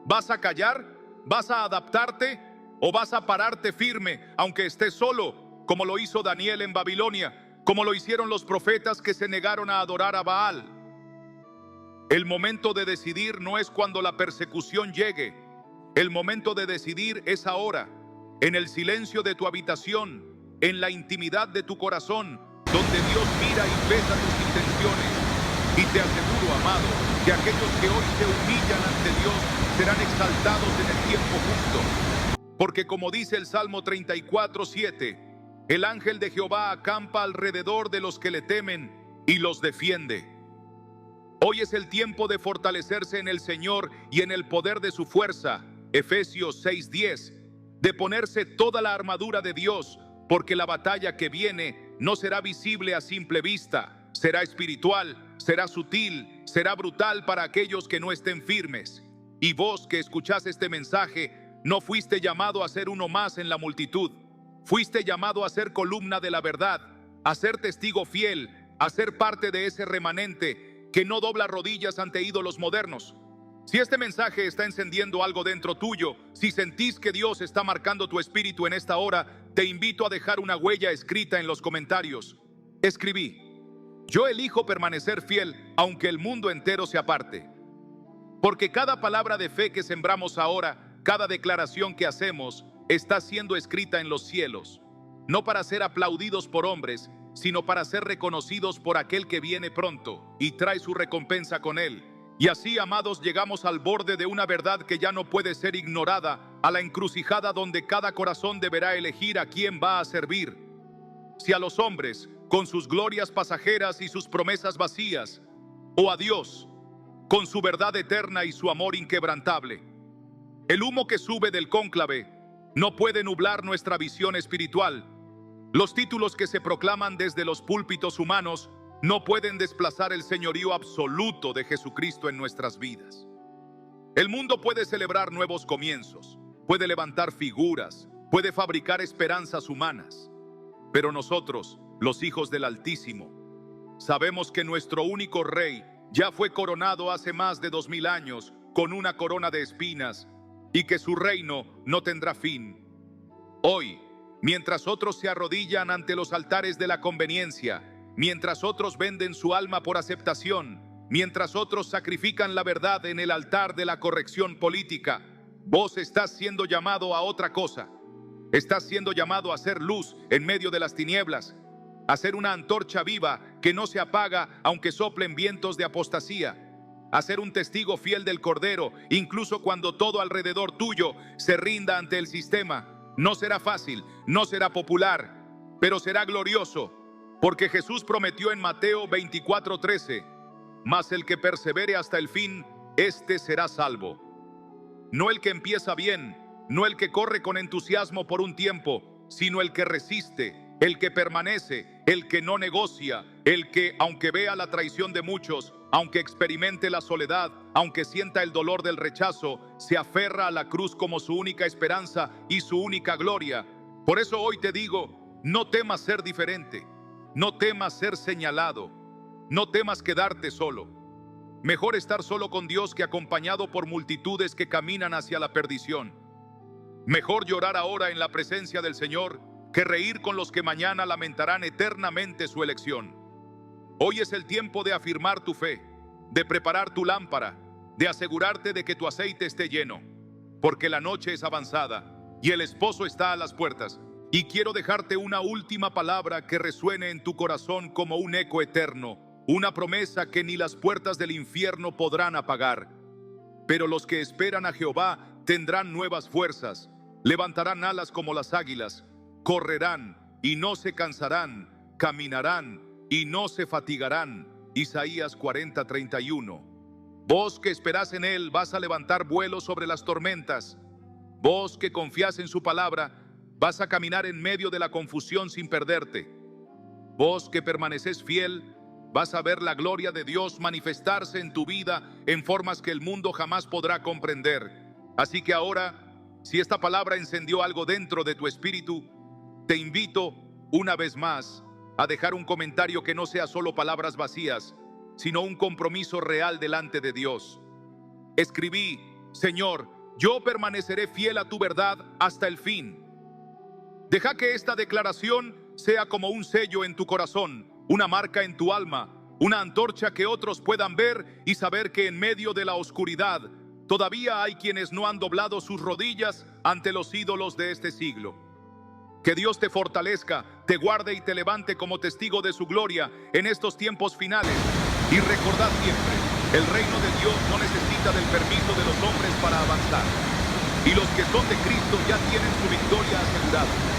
Speaker 1: ¿Vas a callar? ¿Vas a adaptarte? ¿O vas a pararte firme, aunque estés solo, como lo hizo Daniel en Babilonia, como lo hicieron los profetas que se negaron a adorar a Baal? El momento de decidir no es cuando la persecución llegue. El momento de decidir es ahora, en el silencio de tu habitación, en la intimidad de tu corazón, donde Dios mira y pesa tus intenciones. Y te aseguro, amado, que aquellos que hoy se humillan ante Dios serán exaltados en el tiempo justo. Porque como dice el Salmo 34:7, el ángel de Jehová acampa alrededor de los que le temen y los defiende. Hoy es el tiempo de fortalecerse en el Señor y en el poder de su fuerza, Efesios 6:10, de ponerse toda la armadura de Dios, porque la batalla que viene no será visible a simple vista, será espiritual, será sutil, será brutal para aquellos que no estén firmes. Y vos que escuchás este mensaje, no fuiste llamado a ser uno más en la multitud. Fuiste llamado a ser columna de la verdad, a ser testigo fiel, a ser parte de ese remanente que no dobla rodillas ante ídolos modernos. Si este mensaje está encendiendo algo dentro tuyo, si sentís que Dios está marcando tu espíritu en esta hora, te invito a dejar una huella escrita en los comentarios. Escribí: yo elijo permanecer fiel aunque el mundo entero se aparte. Porque cada palabra de fe que sembramos ahora, cada declaración que hacemos, está siendo escrita en los cielos, no para ser aplaudidos por hombres, sino para ser reconocidos por aquel que viene pronto y trae su recompensa con él. Y así, amados, llegamos al borde de una verdad que ya no puede ser ignorada, a la encrucijada donde cada corazón deberá elegir a quién va a servir. Si a los hombres, con sus glorias pasajeras y sus promesas vacías, o a Dios, con su verdad eterna y su amor inquebrantable. El humo que sube del cónclave no puede nublar nuestra visión espiritual. Los títulos que se proclaman desde los púlpitos humanos no pueden desplazar el señorío absoluto de Jesucristo en nuestras vidas. El mundo puede celebrar nuevos comienzos, puede levantar figuras, puede fabricar esperanzas humanas. Pero nosotros, los hijos del Altísimo, sabemos que nuestro único Rey ya fue coronado hace más de 2000 años con una corona de espinas y que su reino no tendrá fin. Hoy, mientras otros se arrodillan ante los altares de la conveniencia, mientras otros venden su alma por aceptación, mientras otros sacrifican la verdad en el altar de la corrección política, vos estás siendo llamado a otra cosa. Estás siendo llamado a ser luz en medio de las tinieblas, a ser una antorcha viva que no se apaga aunque soplen vientos de apostasía, a ser un testigo fiel del Cordero, incluso cuando todo alrededor tuyo se rinda ante el sistema. No será fácil, no será popular, pero será glorioso. Porque Jesús prometió en Mateo 24:13, mas el que persevere hasta el fin, éste será salvo. No el que empieza bien, no el que corre con entusiasmo por un tiempo, sino el que resiste, el que permanece, el que no negocia, el que, aunque vea la traición de muchos, aunque experimente la soledad, aunque sienta el dolor del rechazo, se aferra a la cruz como su única esperanza y su única gloria. Por eso hoy te digo, no temas ser diferente. No temas ser señalado, no temas quedarte solo. Mejor estar solo con Dios que acompañado por multitudes que caminan hacia la perdición. Mejor llorar ahora en la presencia del Señor que reír con los que mañana lamentarán eternamente su elección. Hoy es el tiempo de afirmar tu fe, de preparar tu lámpara, de asegurarte de que tu aceite esté lleno, porque la noche es avanzada y el esposo está a las puertas. Y quiero dejarte una última palabra que resuene en tu corazón como un eco eterno, una promesa que ni las puertas del infierno podrán apagar. Pero los que esperan a Jehová tendrán nuevas fuerzas, levantarán alas como las águilas, correrán y no se cansarán, caminarán y no se fatigarán. Isaías 40:31. Vos que esperás en Él vas a levantar vuelo sobre las tormentas. Vos que confías en su palabra, vas a caminar en medio de la confusión sin perderte. Vos que permaneces fiel, vas a ver la gloria de Dios manifestarse en tu vida en formas que el mundo jamás podrá comprender. Así que ahora, si esta palabra encendió algo dentro de tu espíritu, te invito una vez más a dejar un comentario que no sea solo palabras vacías, sino un compromiso real delante de Dios. Escribí: Señor, yo permaneceré fiel a tu verdad hasta el fin. Deja que esta declaración sea como un sello en tu corazón, una marca en tu alma, una antorcha que otros puedan ver y saber que en medio de la oscuridad todavía hay quienes no han doblado sus rodillas ante los ídolos de este siglo. Que Dios te fortalezca, te guarde y te levante como testigo de su gloria en estos tiempos finales. Y recordad siempre, el reino de Dios no necesita del permiso de los hombres para avanzar. Y los que son de Cristo ya tienen su victoria asegurada.